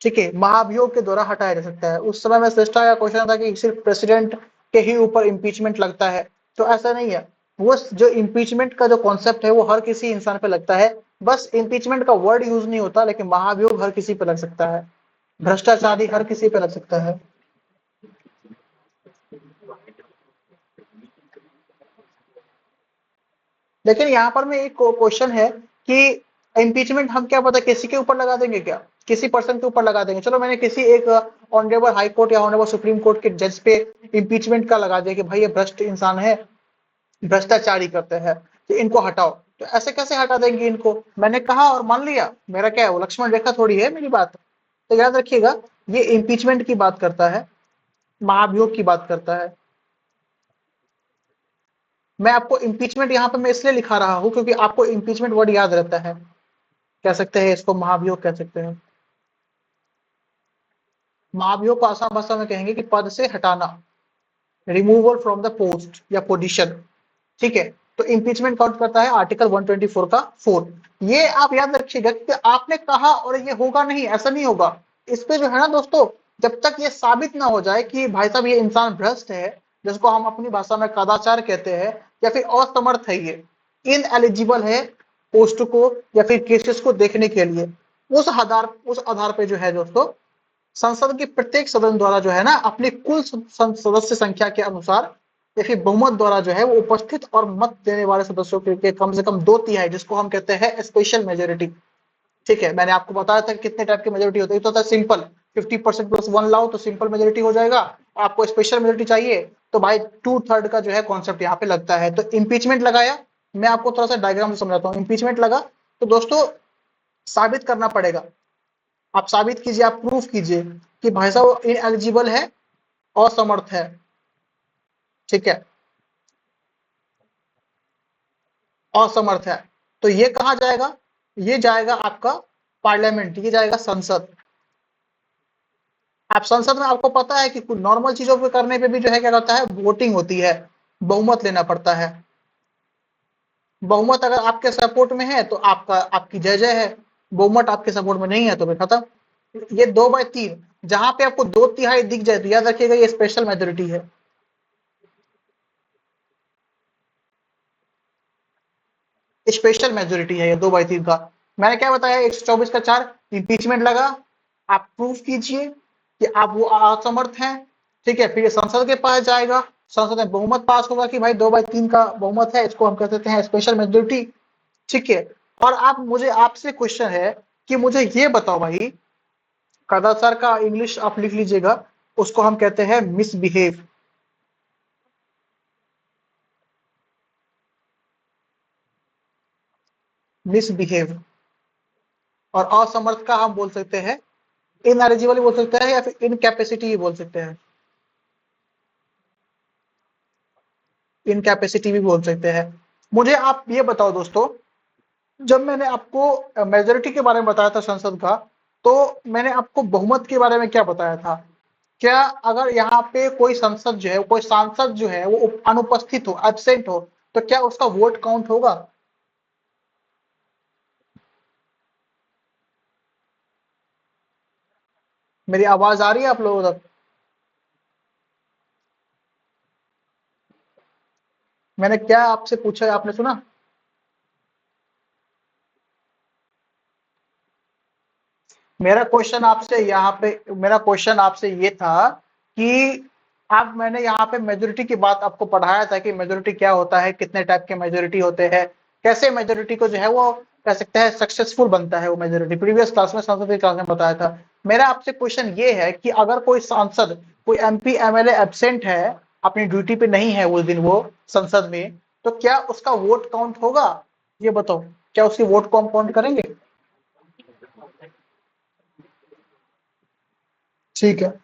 ठीक है, महाभियोग के द्वारा हटाया जा सकता है। उस समय में श्रेष्ठा का क्वेश्चन था कि सिर्फ प्रेसिडेंट के ही ऊपर इम्पीचमेंट लगता है, तो ऐसा नहीं है। वो जो इम्पीचमेंट का जो कॉन्सेप्ट है वो हर किसी इंसान पे लगता है। बस इम्पीचमेंट का वर्ड यूज नहीं होता, लेकिन महाभियोग हर किसी पे लग सकता है। भ्रष्टाचारी हर किसी पे लग सकता है। लेकिन यहाँ पर में एक क्वेश्चन है कि इम्पीचमेंट हम क्या पता किसी के ऊपर लगा देंगे क्या, किसी पर्सन के ऊपर लगा देंगे। चलो मैंने किसी एक ऑनरेबल हाई कोर्ट या ऑनरेबल सुप्रीम कोर्ट के जज पे इम्पीचमेंट का लगा दिया कि भाई ये भ्रष्ट इंसान है, भ्रष्टाचारी करते हैं, तो इनको हटाओ। तो ऐसे कैसे हटा देंगे इनको, मैंने कहा और मान लिया, मेरा क्या है वो लक्ष्मण रेखा थोड़ी है मेरी बात। तो याद रखिएगा, ये इम्पीचमेंट की बात करता है, महाभियोग की बात करता है। मैं आपको इम्पीचमेंट यहाँ पे मैं इसलिए लिखा रहा हूँ क्योंकि आपको इम्पीचमेंट वर्ड याद रहता है। कह सकते हैं इसको महाभियोग कह सकते हैं। महाभियोग को आसान भाषा में कहेंगे कि पद से हटाना, रिमूवल फ्रॉम द पोस्ट या पोजीशन। ठीक है, तो इम्पीचमेंट काउंट करता है आर्टिकल 124 का 4। ये आप याद रखिएगा कि आपने कहा और ये होगा नहीं, ऐसा नहीं होगा। इस पे जो है ना दोस्तों, जब तक ये साबित ना हो जाए कि भाई साहब ये इंसान भ्रष्ट है, जिसको हम अपनी भाषा में कदाचार कहते हैं, या फिर असमर्थ है, ये इन एलिजिबल है पोस्ट को या फिर केसेस को देखने के लिए, उस आधार पे जो है दोस्तों, संसद के प्रत्येक सदन द्वारा जो है ना अपनी कुल सदस्य संख्या के अनुसार या फिर बहुमत द्वारा जो है वो उपस्थित और मत देने वाले सदस्यों के कम से कम 2/3, जिसको हम कहते हैं स्पेशल मेजोरिटी। ठीक है, मैंने आपको बताया था कितने टाइप की मेजोरिटी होती है। तो होता है सिंपल, 50% प्लस 1 लाओ तो सिंपल मेजोरिटी हो जाएगा। आपको स्पेशल मेजोरिटी चाहिए तो भाई 2/3 का जो है कॉन्सेप्ट यहाँ पे लगता है। तो इम्पीचमेंट लगाया, मैं आपको थोड़ा सा डायग्राम से समझाता हूँ। इम्पीचमेंट लगा तो दोस्तों साबित करना पड़ेगा, आप साबित कीजिए, आप प्रूफ कीजिए कि भाई साहब इनएलिजिबल है, असमर्थ है। ठीक है, असमर्थ है, तो ये कहा जाएगा, ये जाएगा आपका पार्लियामेंट, ये जाएगा संसद। आप संसद में आपको पता है कि कुछ नॉर्मल चीजों पे करने पे भी जो है क्या होता है, वोटिंग होती है, बहुमत लेना पड़ता है। बहुमत अगर आपके सपोर्ट में है तो आपकी जय जय है, बहुमत आपके सपोर्ट में नहीं है तो फिर खत्म। ये 2/3, जहां पे आपको 2/3 दिख जाए तो याद रखिएगा ये स्पेशल मेजोरिटी है। स्पेशल मेजोरिटी है ये 2/3 का। मैंने क्या बताया, 124 का 4, इम्पीचमेंट लगा, आप प्रूफ कीजिए कि आप वो असमर्थ हैं। ठीक है, फिर ये संसद के पास जाएगा, संसद में बहुमत पास होगा कि भाई 2/3 का बहुमत है, इसको हम कह देते हैं स्पेशल मेजोरिटी। ठीक है, और आपसे क्वेश्चन है कि मुझे ये बताओ भाई, कदाचार का इंग्लिश आप लिख लीजिएगा, उसको हम कहते हैं मिसबिहेव। मिसबिहेव। और असमर्थ का हम बोल सकते हैं इनएलिजिबल बोल सकते हैं, या फिर इनकैपेसिटी बोल सकते हैं, इनकैपेसिटी भी बोल सकते हैं। मुझे आप ये बताओ दोस्तों, जब मैंने आपको मेजोरिटी के बारे में बताया था संसद का, तो मैंने आपको बहुमत के बारे में क्या बताया था? क्या अगर यहाँ पे कोई संसद जो है, कोई सांसद जो है वो अनुपस्थित हो, एब्सेंट हो, तो क्या उसका वोट काउंट होगा? मेरी आवाज आ रही है आप लोगों तक? मैंने क्या आपसे पूछा, आपने सुना? मेरा क्वेश्चन आपसे ये था कि आप, मैंने यहाँ पे मेजोरिटी की बात आपको पढ़ाया था कि मेजोरिटी क्या होता है, कितने टाइप के मेजोरिटी होते हैं, कैसे मेजोरिटी को जो है वो कह सकते हैं सक्सेसफुल बनता है वो मेजोरिटी, प्रीवियस क्लास में, संसदीय क्लास में बताया था। मेरा आपसे क्वेश्चन ये है कि अगर कोई सांसद, कोई एमपी एमएलए एब्सेंट है, अपनी ड्यूटी पे नहीं है उस दिन वो संसद में, तो क्या उसका वोट काउंट होगा? ये बताओ, क्या उसकी वोट को हम काउंट करेंगे? ठीक है,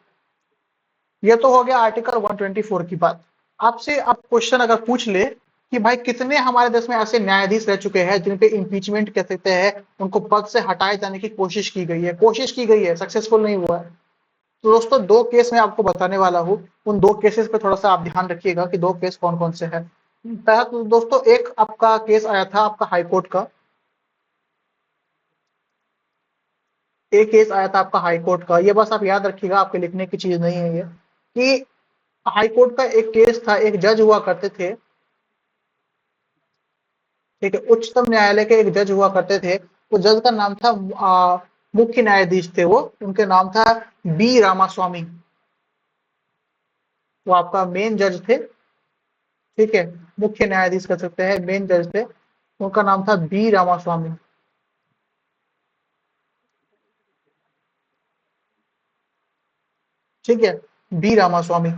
ये तो हो गया आर्टिकल 124 की बात। आपसे अब क्वेश्चन अगर पूछ ले कि भाई कितने हमारे देश में ऐसे न्यायाधीश रह चुके हैं जिन पे इम्पीचमेंट कह सकते हैं, उनको पद से हटाए जाने की कोशिश की गई है, सक्सेसफुल नहीं हुआ है। तो दोस्तों 2 केस मैं आपको बताने वाला हूँ, उन 2 केसेस पे थोड़ा सा आप ध्यान रखिएगा कि 2 केस कौन कौन से हैं। पहला तो दोस्तों एक आपका केस आया था आपका हाईकोर्ट का, एक केस आया था आपका हाईकोर्ट का, ये बस आप याद रखिएगा, आपके लिखने की चीज नहीं है ये, कि हाईकोर्ट का एक केस था, एक जज हुआ करते थे। ठीक है, उच्चतम न्यायालय के एक जज हुआ करते थे, वो जज का नाम था मुख्य न्यायाधीश थे वो, उनके नाम था बी रामास्वामी। वो आपका मेन जज थे। ठीक है, मुख्य न्यायाधीश कर सकते हैं, मेन जज थे, उनका नाम था बी रामास्वामी। ठीक है, बी रामास्वामी।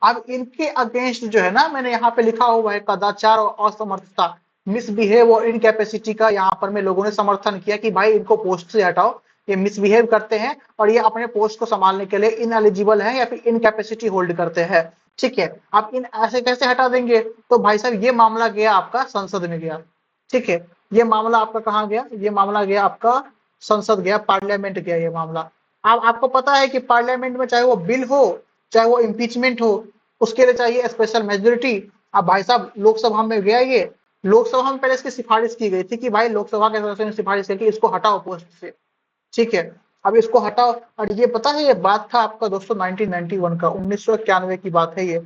अब इनके अगेंस्ट जो है ना, मैंने यहाँ पे लिखा हुआ है कदाचार और असमर्थता, मिसबिहेव और इनकैपेसिटी का यहाँ पर में लोगों ने समर्थन किया कि भाई इनको पोस्ट से हटाओ, ये मिसबिहेव करते हैं और ये अपने पोस्ट को संभालने के लिए इनएलिजिबल है या फिर इनकैपेसिटी होल्ड करते हैं। ठीक है, आप इन ऐसे कैसे हटा देंगे? तो भाई साहब ये मामला गया आपका संसद में गया। ठीक है, ये मामला आपका कहाँ गया? ये मामला गया आपका संसद गया, पार्लियामेंट गया ये मामला। अब आपको पता है कि पार्लियामेंट में चाहे वो बिल हो, चाहे वो इम्पीचमेंट हो, उसके लिए चाहिए स्पेशल मेजोरिटी। अब भाई साहब लोकसभा में गया ये, लोकसभा में पहले इसकी सिफारिश की गई थी कि भाई लोकसभा के सदस्यों ने सिफारिश की कि इसको हटाओ पोस्ट से, ठीक है। अब इसको हटाओ, और ये पता है ये बात था आपका दोस्तों 1991 का, 1991 की बात है ये,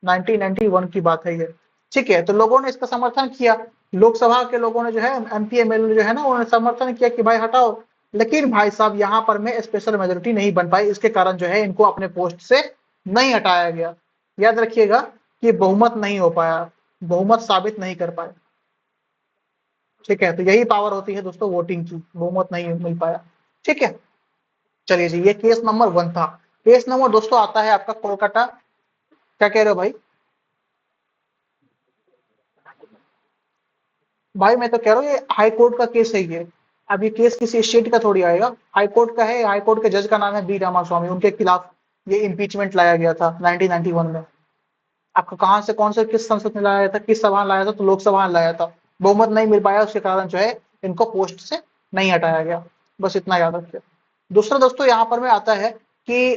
1991 की बात है ये, ठीक है। तो लोगों ने इसका समर्थन किया, लोकसभा के लोगों ने जो है, एमपी एमएलए जो है ना, उन्होंने समर्थन किया कि भाई हटाओ। लेकिन भाई साहब यहाँ पर में स्पेशल मेजोरिटी नहीं बन पाई, इसके कारण जो है इनको अपने पोस्ट से नहीं हटाया गया। याद रखिएगा कि बहुमत नहीं हो पाया, बहुमत साबित नहीं कर पाए, ठीक है। तो यही पावर होती है दोस्तों वोटिंग की, बहुमत नहीं मिल पाया, ठीक है। चलिए जी, ये केस नंबर 1 था। केस नंबर दोस्तों आता है आपका कोलकाता। क्या कह रहे हो भाई? भाई मैं तो कह रहा हूँ ये हाई कोर्ट का केस है ये। अब ये केस किसी स्टेट का थोड़ी आएगा, हाई कोर्ट का है। हाई कोर्ट के जज का नाम है बी रामास्वामी, उनके खिलाफ ये इम्पीचमेंट लाया गया था 1991 में। आपको कहाँ से, कौन से, किस संसद में लाया था, किस सभा में लाया था? तो लोकसभा में लाया था। बहुमत नहीं मिल पाया, उसके कारण जो है इनको पोस्ट से नहीं हटाया गया। बस इतना याद रखिए। दूसरा दोस्तों यहाँ पर में आता है कि,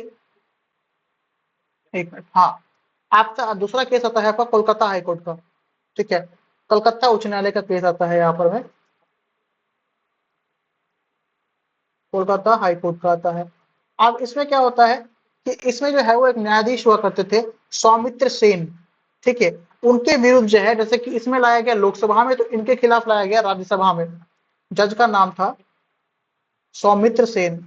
एक मिनट, हाँ, आपका दूसरा केस आता है आपका कोलकाता हाईकोर्ट का, ठीक है। कलकत्ता उच्च न्यायालय का केस आता है यहाँ पर में, कोलकाता हाई कोर्ट का आता है। अब इसमें क्या होता है कि इसमें जो है वो एक न्यायाधीश हुआ करते थे, सौमित्र सेन, ठीक है। उनके विरुद्ध जो है, जैसे कि इसमें लाया गया लोकसभा में, तो इनके खिलाफ लाया गया राज्यसभा में। जज का नाम था सौमित्र सेन।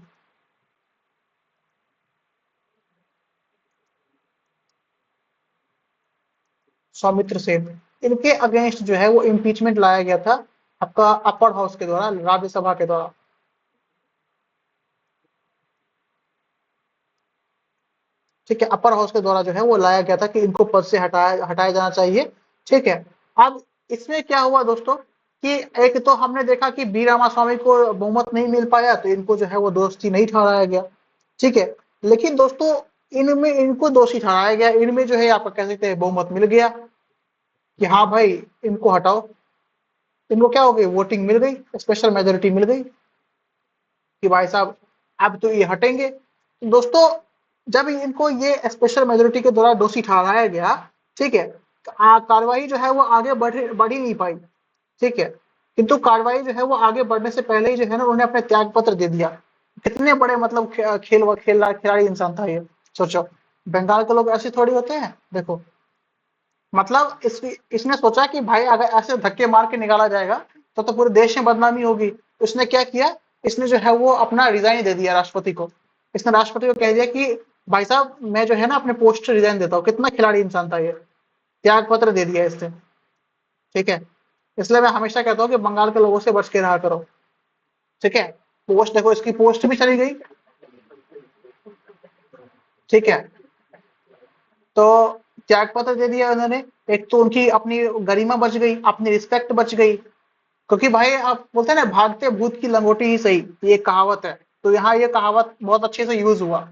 सौमित्र सेन, इनके अगेंस्ट जो है वो इम्पीचमेंट लाया गया था आपका अपर हाउस के द्वारा, राज्यसभा के द्वारा, ठीक है। अपर हाउस के द्वारा जो है वो लाया गया था कि इनको पद से हटाया हटाया जाना चाहिए, ठीक है। अब इसमें क्या हुआ दोस्तों कि एक तो हमने देखा कि बी रामास्वामी को बहुमत नहीं मिल पाया, तो इनको जो है वो दोषी नहीं ठहराया गया, ठीक है। लेकिन दोस्तों इनमें इनको दोषी ठहराया गया, इनमें जो है आप कह सकते हैं बहुमत मिल गया कि हाँ भाई इनको हटाओ। इनको क्या हो गई, वोटिंग मिल गई, स्पेशल मेजोरिटी मिल गई कि भाई साहब अब तो ये हटेंगे। तो दोस्तों जब इनको ये स्पेशल मेजोरिटी के द्वारा दोषी ठहराया गया, ठीक है, तो कार्रवाई जो है वो आगे बढ़ ही नहीं पाई, ठीक है। किंतु कार्रवाई जो है वो आगे बढ़ने से पहले ही जो है ना उन्होंने अपने त्याग पत्र दे दिया। कितने बड़े मतलब खिलाड़ी इंसान था ये, सोचो। बंगाल के लोग ऐसे थोड़ी होते हैं, देखो। मतलब इसने सोचा कि भाई अगर ऐसे धक्के मार के निकाला जाएगा तो पूरे देश में बदनामी होगी। उसने क्या किया, इसने जो है वो अपना रिजाइन दे दिया राष्ट्रपति को। इसने राष्ट्रपति को कह दिया कि भाई साहब मैं जो है ना अपने पोस्ट से रिजाइन देता हूँ। कितना खिलाड़ी इंसान था ये, त्याग पत्र दे दिया इसने, ठीक है। इसलिए मैं हमेशा कहता हूँ कि बंगाल के लोगों से बच के रहा करो, ठीक है। पोस्ट देखो, इसकी पोस्ट भी चली गई, ठीक है। तो त्याग पत्र दे दिया उन्होंने। एक तो उनकी अपनी गरिमा बच गई, अपनी रिस्पेक्ट बच गई, क्योंकि भाई आप बोलते हैं ना भागते भूत की लंगोटी ही सही, ये कहावत है। तो यहाँ ये कहावत बहुत अच्छे से यूज हुआ।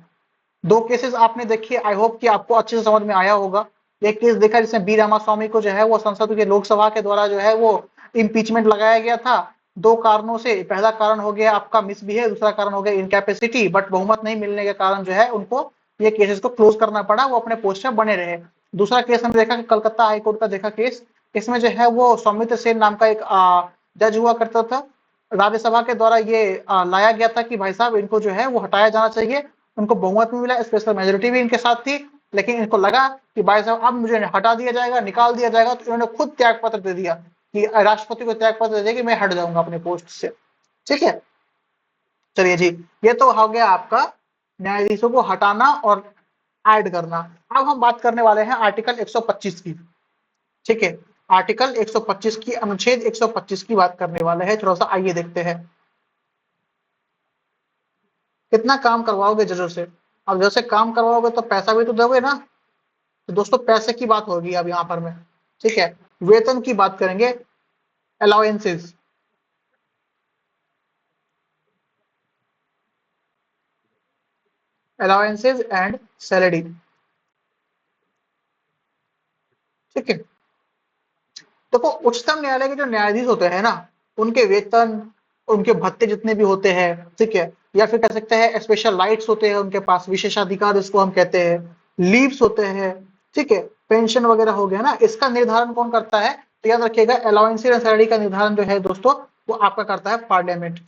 दो केसेस आपने देखिए, आई होप कि आपको अच्छे से समझ में आया होगा। एक केस देखा जिसमें बी रामास्वामी को जो है वो संसद के लोकसभा के द्वारा जो है वो इम्पीचमेंट लगाया गया था, दो कारणों से। पहला कारण हो गया आपका मिसबिहेव, दूसरा कारण हो गया इनकैपेसिटी, बट बहुमत नहीं मिलने के कारण जो है उनको ये केसेस को क्लोज करना पड़ा, वो अपने पोस्ट में बने रहे। दूसरा केस हमने देखा कि कलकत्ता हाईकोर्ट का देखा केस, इसमें जो है वो सौमित्र सेन नाम का एक जज हुआ करता था। राज्यसभा के द्वारा ये लाया गया था कि भाई साहब इनको जो है वो हटाया जाना चाहिए। उनको बहुमत भी मिला, स्पेशल मेजोरिटी भी इनके साथ थी। लेकिन इनको लगा कि भाई साहब अब मुझे हटा दिया जाएगा, निकाल दिया जाएगा, तो इन्होंने खुद त्याग पत्र दे दिया कि राष्ट्रपति को त्याग पत्र दे दिया कि मैं हट जाऊंगा अपने पोस्ट से, ठीक है। चलिए जी, ये तो हो गया आपका न्यायाधीशों को हटाना और ऐड करना। अब हम बात करने वाले हैं आर्टिकल 125 की, ठीक है। आर्टिकल 125 की, अनुच्छेद 125 की बात करने वाले हैं। थोड़ा सा आइए देखते हैं कितना काम करवाओगे जजों से। अब जैसे काम करवाओगे तो पैसा भी तो दोगे ना। तो दोस्तों पैसे की बात होगी अब यहाँ पर में, ठीक है। वेतन की बात करेंगे, अलाउंसेस, अलाउंसेस एंड सैलरी, ठीक है। देखो उच्चतम न्यायालय के जो न्यायाधीश होते हैं ना, उनके वेतन, उनके भत्ते जितने भी होते हैं, ठीक है, या फिर कह सकते हैं स्पेशल राइट्स होते हैं उनके पास, विशेषाधिकार इसको हम कहते हैं, लीव्स होते हैं, ठीक है, पेंशन वगैरह हो गया ना, इसका निर्धारण कौन करता है? तो याद रखिएगा अलाउंस एंड सैलरी का निर्धारण जो है दोस्तों वो आपका करता है पार्लियामेंट,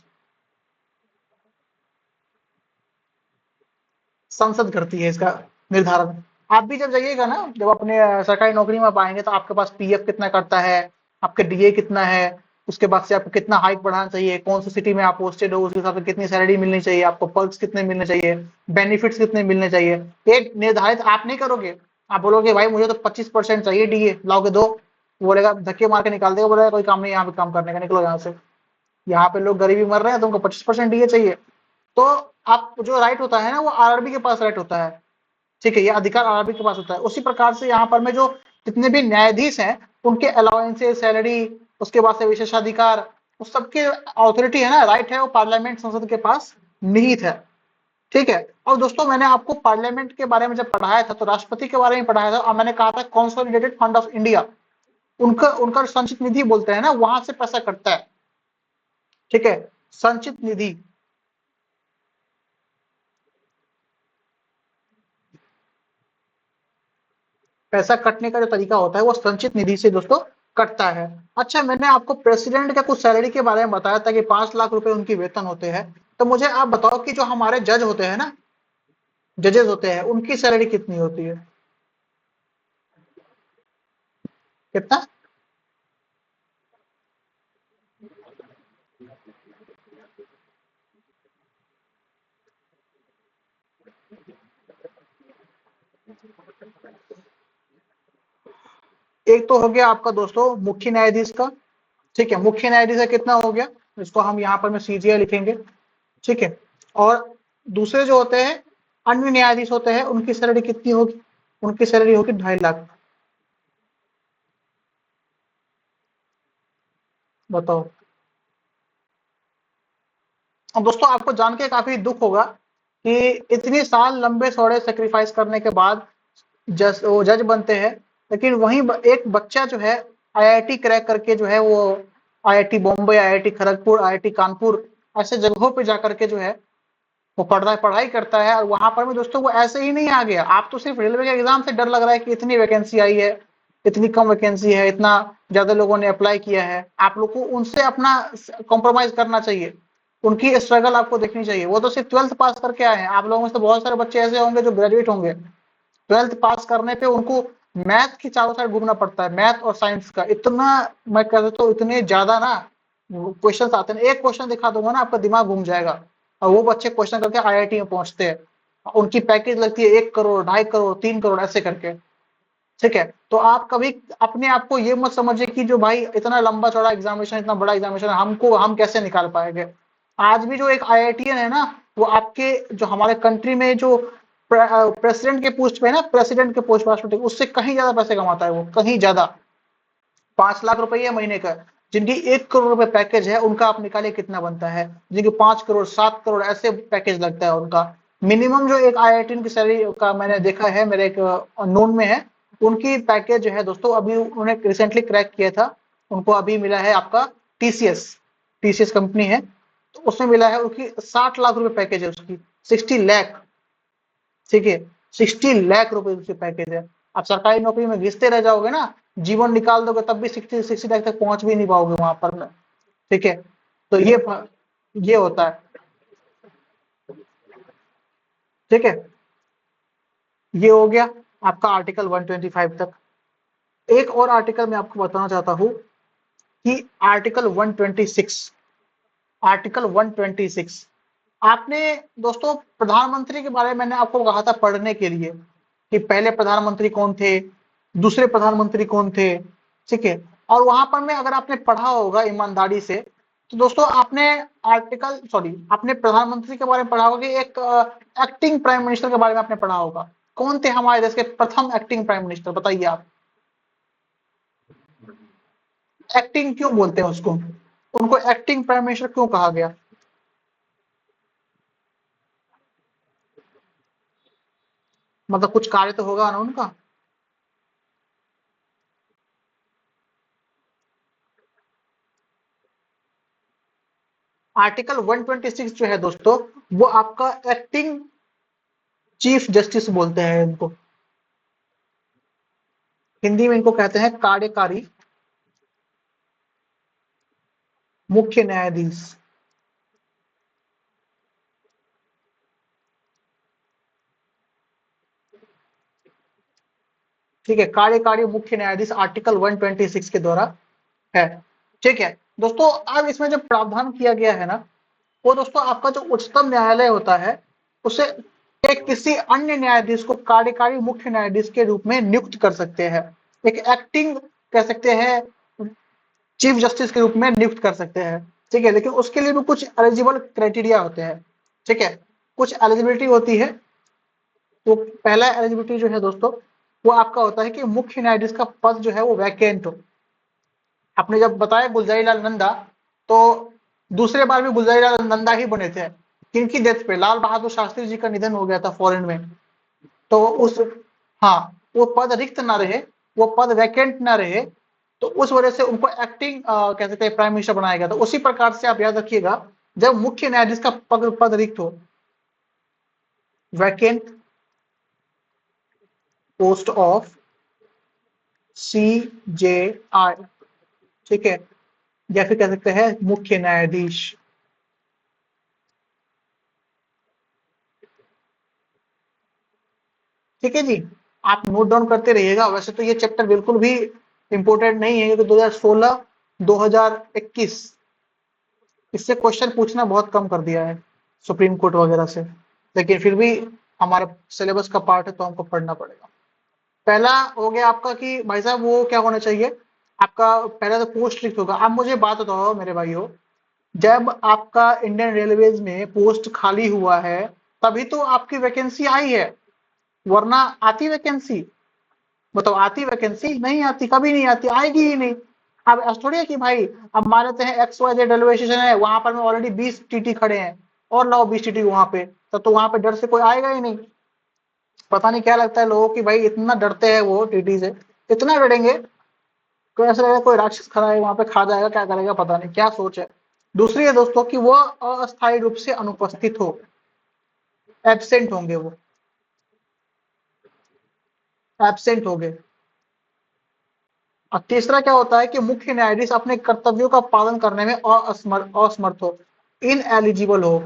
संसद करती है इसका निर्धारण। आप भी जब जाइएगा ना, जब अपने सरकारी नौकरी में आप आएंगे तो आपके पास पीएफ कितना करता है, आपके डीए कितना है, उसके बाद से आपको कितना हाइक बढ़ाना चाहिए, कौन सी सिटी में आप पोस्टेड हो उस हिसाब से कितनी सैलरी मिलनी चाहिए, आपको पर्क्स कितने मिलने चाहिए, बेनिफिट्स कितने मिलने चाहिए, एक निर्धारित आप नहीं करोगे। आप बोलोगे भाई मुझे तो 25% चाहिए डीए, लाओगे दो, वो बोलेगा धक्के मार के निकाल देगा, बोलेगा कोई काम नहीं यहाँ पे काम करने का, निकलो यहाँ से, यहाँ पे लोग गरीबी मर रहे हैं, तुमको 25% डीए चाहिए। तो आप जो राइट होता है ना वो आरआरबी के पास राइट होता है, ठीक है, ये अधिकार आरआरबी के पास होता है। उसी प्रकार से यहाँ पर में जो जितने भी न्यायाधीश हैं उनके अलाउंसेस, सैलरी, उसके बाद से विशेषाधिकार, उस सबके अथॉरिटी है ना, राइट है, वो पार्लियामेंट, संसद के पास निहित है, ठीक है। और दोस्तों मैंने आपको पार्लियामेंट के बारे में जब पढ़ाया था तो राष्ट्रपति के बारे में पढ़ाया था, और मैंने कहा था कॉन्सोलिडेटेड फंड ऑफ इंडिया, उनका उनका संचित निधि बोलते हैं ना, वहां से पैसा कटता है, ठीक है, संचित निधि। पैसा कटने का जो तरीका होता है वो संचित निधि से दोस्तों कटता है। अच्छा, मैंने आपको प्रेसिडेंट का कुछ सैलरी के बारे में बताया था कि 5 लाख रुपए उनकी वेतन होते हैं। तो मुझे आप बताओ कि जो हमारे जज होते हैं ना, जजेस होते हैं, उनकी सैलरी कितनी होती है? कितना? एक तो हो गया आपका दोस्तों मुख्य न्यायाधीश का, ठीक है, मुख्य न्यायाधीश का कितना हो गया, इसको हम यहाँ पर में सीजीआई लिखेंगे, ठीक है। और दूसरे जो होते हैं अन्य न्यायाधीश होते हैं, उनकी सैलरी कितनी होगी? उनकी सैलरी होगी 2.5 लाख। बताओ। अब दोस्तों आपको जान के काफी दुख होगा कि इतने साल लंबे चौड़े सेक्रीफाइस करने के बाद वो जज बनते हैं, लेकिन वहीं एक बच्चा जो है आईआईटी क्रैक करके जो है वो IIT Bombay, IIT Kharagpur, IIT Kanpur ऐसे जगहों पे जाकर के जो है वो पढ़ाई करता है, और वहां पर भी दोस्तों वो ऐसे ही नहीं आ गया। आप तो सिर्फ रेलवे के एग्जाम से डर लग रहा है कि इतनी वैकेंसी आई है, इतनी कम वैकेंसी है, इतना ज्यादा लोगों ने अप्लाई किया है, आप लोग को उनसे अपना कॉम्प्रोमाइज करना चाहिए, उनकी स्ट्रगल आपको देखनी चाहिए। वो तो सिर्फ 12th पास करके आए हैं, आप लोगों में से बहुत सारे बच्चे ऐसे होंगे जो ग्रेजुएट होंगे, 12th पास करने पे उनको मैथ की चारों साइड घूमना पड़ता है, मैथ और साइंस का इतना, मैं कह देता हूँ इतने ज्यादा ना क्वेश्चन आते हैं, एक क्वेश्चन दिखा दूंगा ना आपका दिमाग घूम जाएगा। और वो बच्चे क्वेश्चन करके आईआईटी में पहुंचते हैं, उनकी पैकेज लगती है 1 करोड़, 2.5 करोड़, 3 करोड़ ऐसे करके, ठीक है। तो आप कभी अपने आप को ये मत समझिए कि जो भाई इतना लंबा चौड़ा एग्जामिनेशन, इतना बड़ा एग्जामिनेशन हमको हम कैसे निकाल पाएंगे। आज भी जो एक आईआईटीएन है ना, वो आपके जो हमारे कंट्री में जो प्रेसिडेंट के पोस्ट पे है ना, प्रेसिडेंट के पोस्ट राष्ट्रपति, उससे कहीं ज्यादा पैसे कमाता है, वो कहीं ज्यादा। 5 लाख रुपये महीने का, जिनकी 1 करोड़ रुपए पैकेज है उनका आप निकालिए कितना बनता है, जिनकी 5 करोड़, 7 करोड़ ऐसे पैकेज लगता है उनका। मिनिमम जो एक आईआईटी की सैलरी का मैंने देखा है, मेरे एक नोन में है, उनकी पैकेज जो है दोस्तों, अभी उन्हें रिसेंटली क्रैक किया था, उनको अभी मिला है आपका टीसीएस, टीसीएस कंपनी है, तो उसमें मिला है उनकी 60 लाख रुपए पैकेज है उसकी, 60 लाख, ठीक है, 60 लाख रुपए उसकी पैकेज है। आप सरकारी नौकरी में घिसते रह जाओगे ना, जीवन निकाल दोगे तब भी 60 लाख तक पहुंच भी नहीं पाओगे वहां पर में, ठीक है। तो ये होता है, ठीक है। ये हो गया आपका आर्टिकल 125 तक। एक और आर्टिकल मैं आपको बताना चाहता हूं कि आर्टिकल 126, आर्टिकल 126, आपने दोस्तों प्रधानमंत्री के बारे में मैंने आपको कहा था पढ़ने के लिए कि पहले प्रधानमंत्री कौन थे, दूसरे प्रधानमंत्री कौन थे, ठीक है। और वहां पर में अगर आपने पढ़ा होगा ईमानदारी से, तो दोस्तों आपने आर्टिकल सॉरी आपने प्रधानमंत्री के बारे में पढ़ा होगा कि एक एक्टिंग प्राइम मिनिस्टर के बारे में आपने पढ़ा होगा। कौन थे हमारे देश के प्रथम एक्टिंग प्राइम मिनिस्टर, बताइए आप। एक्टिंग क्यों बोलते हैं उसको, उनको एक्टिंग प्राइम मिनिस्टर क्यों कहा गया? मतलब कुछ कार्य तो होगा ना उनका। आर्टिकल 126 जो है दोस्तों, वो आपका एक्टिंग चीफ जस्टिस बोलते हैं इनको, हिंदी में इनको कहते हैं कार्यकारी मुख्य न्यायाधीश। ठीक है, कार्यकारी मुख्य न्यायाधीश आर्टिकल 126 के द्वारा है। ठीक है दोस्तों, अब इसमें जो प्रावधान किया गया है ना, वो दोस्तों आपका जो उच्चतम न्यायालय होता है, उसे एक किसी अन्य न्यायाधीश को कार्यकारी मुख्य न्यायाधीश के रूप में नियुक्त कर सकते हैं, एक एक्टिंग कह सकते हैं चीफ जस्टिस के रूप में नियुक्त कर सकते हैं। ठीक है, लेकिन उसके लिए भी कुछ एलिजिबल क्राइटेरिया होते हैं। ठीक है, कुछ एलिजिबिलिटी होती है। तो पहला एलिजिबिलिटी जो है दोस्तों, वो आपका होता है कि मुख्य न्यायाधीश का पद जो है वो वैकेंट हो। आपने जब बताया गुलजारी लाल नंदा, तो दूसरे बार भी गुलजारी लाल नंदा ही बने थे। किनकी डेथ पे? लाल बहादुर शास्त्री जी का निधन हो गया था फॉरेन में। तो उस, हाँ, वो पद रिक्त ना रहे, वो पद वैकेंट ना रहे, तो उस वजह से उनको एक्टिंग कह सकते हैं प्राइम मिनिस्टर बनाया गया था। उसी प्रकार से आप याद रखिएगा, जब मुख्य न्यायाधीश का पद रिक्त हो, वैकेंट पोस्ट ऑफ CJI, ठीक है, या फिर कह सकते हैं मुख्य न्यायाधीश। ठीक है जी, आप नोट डाउन करते रहिएगा। वैसे तो ये चैप्टर बिल्कुल भी इंपॉर्टेंट नहीं है, क्योंकि 2016 2021 इससे क्वेश्चन पूछना बहुत कम कर दिया है सुप्रीम कोर्ट वगैरह से, लेकिन फिर भी हमारे सिलेबस का पार्ट है तो हमको पढ़ना पड़ेगा। पहला हो गया आपका कि भाई साहब वो क्या होना चाहिए आपका, पहला तो पोस्ट रिक्त होगा। आप मुझे बात बताओ मेरे भाइयों, जब आपका इंडियन रेलवेज में पोस्ट खाली हुआ है, तभी तो आपकी वैकेंसी आई है, वरना आती वैकेंसी? बताओ, आती वैकेंसी? नहीं आती, कभी नहीं आती, आएगी ही नहीं। अब ऐसा थोड़ी है कि भाई अब मान लेते हैं XYZ रेलवे स्टेशन है, वहां पर में ऑलरेडी 20 टीटी खड़े हैं, और लाओ 20 टीटी वहां पे, तब तो वहां पे डर से कोई आएगा ही नहीं। पता नहीं क्या लगता है लोगों की, भाई इतना डरते हैं वो टीटी से, इतना डरेंगे, कोई ऐसा लगेगा कोई राक्षस खड़ा है वहां पे, खा जाएगा, क्या करेगा पता नहीं, क्या सोच है। दूसरी है दोस्तों कि वो अस्थायी रूप से अनुपस्थित हो, एब्सेंट होंगे, वो एब्सेंट हो गए। और तीसरा क्या होता है कि मुख्य न्यायाधीश अपने कर्तव्यों का पालन करने में असमर्थ हो, इन एलिजिबल हो।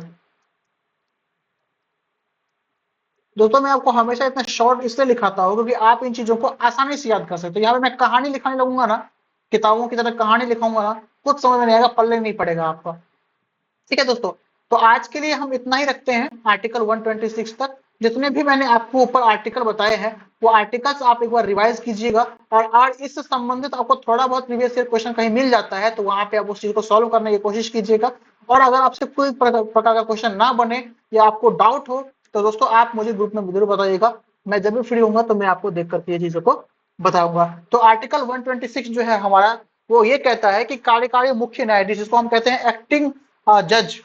दोस्तों मैं आपको हमेशा इतना शॉर्ट इसलिए लिखाता हूँ क्योंकि आप इन चीजों को आसानी से याद कर सकते हो। यहाँ पे मैं कहानी लिखाने लगूंगा ना, किताबों की तरह कहानी लिखाऊंगा ना, कुछ समझ में नहीं आएगा, पल्ले नहीं पड़ेगा आपका। ठीक है दोस्तों, तो आज के लिए हम इतना ही रखते हैं आर्टिकल 126 तक। जितने भी मैंने आपको ऊपर आर्टिकल बताए हैं, वो आर्टिकल्स आप एक बार रिवाइज कीजिएगा, और इससे संबंधित आपको थोड़ा बहुत प्रीवियस ईयर क्वेश्चन कहीं मिल जाता है तो वहां पे आप उस चीज को सॉल्व करने की कोशिश कीजिएगा। और अगर आपसे कोई प्रकार का क्वेश्चन ना बने या आपको डाउट हो, तो दोस्तों आप मुझे ग्रुप में जरूर बताइएगा। मैं जब भी फ्री होऊंगा तो मैं आपको देख करके ये चीजों को बताऊंगा। तो आर्टिकल 126 जो है हमारा, वो ये कहता है कि कार्यकारी मुख्य न्यायाधीश, जिसको हम कहते हैं एक्टिंग जज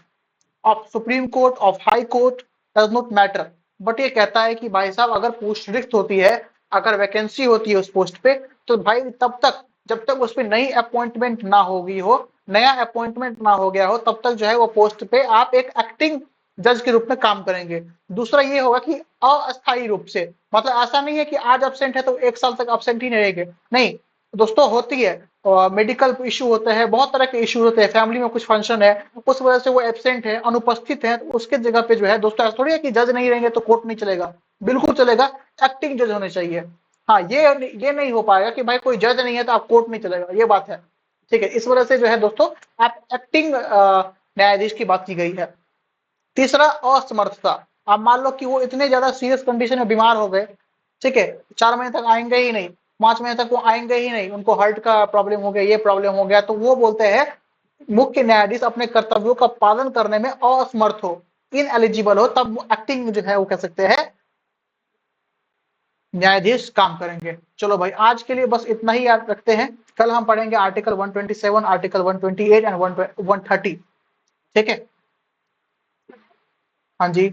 of supreme court of high court, does not matter. But ये कहता है कि भाई साहब अगर पोस्ट रिक्त होती है, अगर वैकेंसी होती है उस पोस्ट पे, तो भाई तब तक, जब तक उस पर नई अपॉइंटमेंट ना होगी हो, नया अपॉइंटमेंट ना हो गया हो, तब तक जो है वो पोस्ट पे आप एक एक्टिंग जज के रूप में काम करेंगे। दूसरा ये होगा कि अस्थायी रूप से, मतलब ऐसा नहीं है कि आज अब्सेंट है तो 1 साल तक अब्सेंट ही नहीं रहेंगे, नहीं दोस्तों, होती है मेडिकल इशू होते हैं, बहुत तरह के इशू होते हैं, फैमिली में कुछ फंक्शन है, उस वजह से वो एब्सेंट है, अनुपस्थित है, तो उसके जगह पे जो है दोस्तों, ऐसा थोड़ी है कि जज नहीं रहेंगे तो कोर्ट नहीं चलेगा, बिल्कुल चलेगा, एक्टिंग जज होने चाहिए। हाँ, ये नहीं हो पाएगा कि भाई कोई जज नहीं है तो आप कोर्ट नहीं चलेगा, ये बात है। ठीक है, इस वजह से जो है दोस्तों आप एक्टिंग न्यायाधीश की बात की गई है। तीसरा, असमर्थता। आप मान लो कि वो इतने ज्यादा सीरियस कंडीशन में बीमार हो गए, ठीक है, 4 महीने तक आएंगे ही नहीं, 5 महीने तक वो आएंगे ही नहीं, उनको हार्ट का प्रॉब्लम हो गया, ये प्रॉब्लम हो गया, तो वो बोलते हैं मुख्य न्यायाधीश अपने कर्तव्यों का पालन करने में असमर्थ हो, इन एलिजिबल हो, तब एक्टिंग जो है वो कह सकते हैं न्यायाधीश काम करेंगे। चलो भाई, आज के लिए बस इतना ही याद रखते हैं। कल हम पढ़ेंगे आर्टिकल 127, आर्टिकल 128 एंड 130। ठीक है, हाँ जी।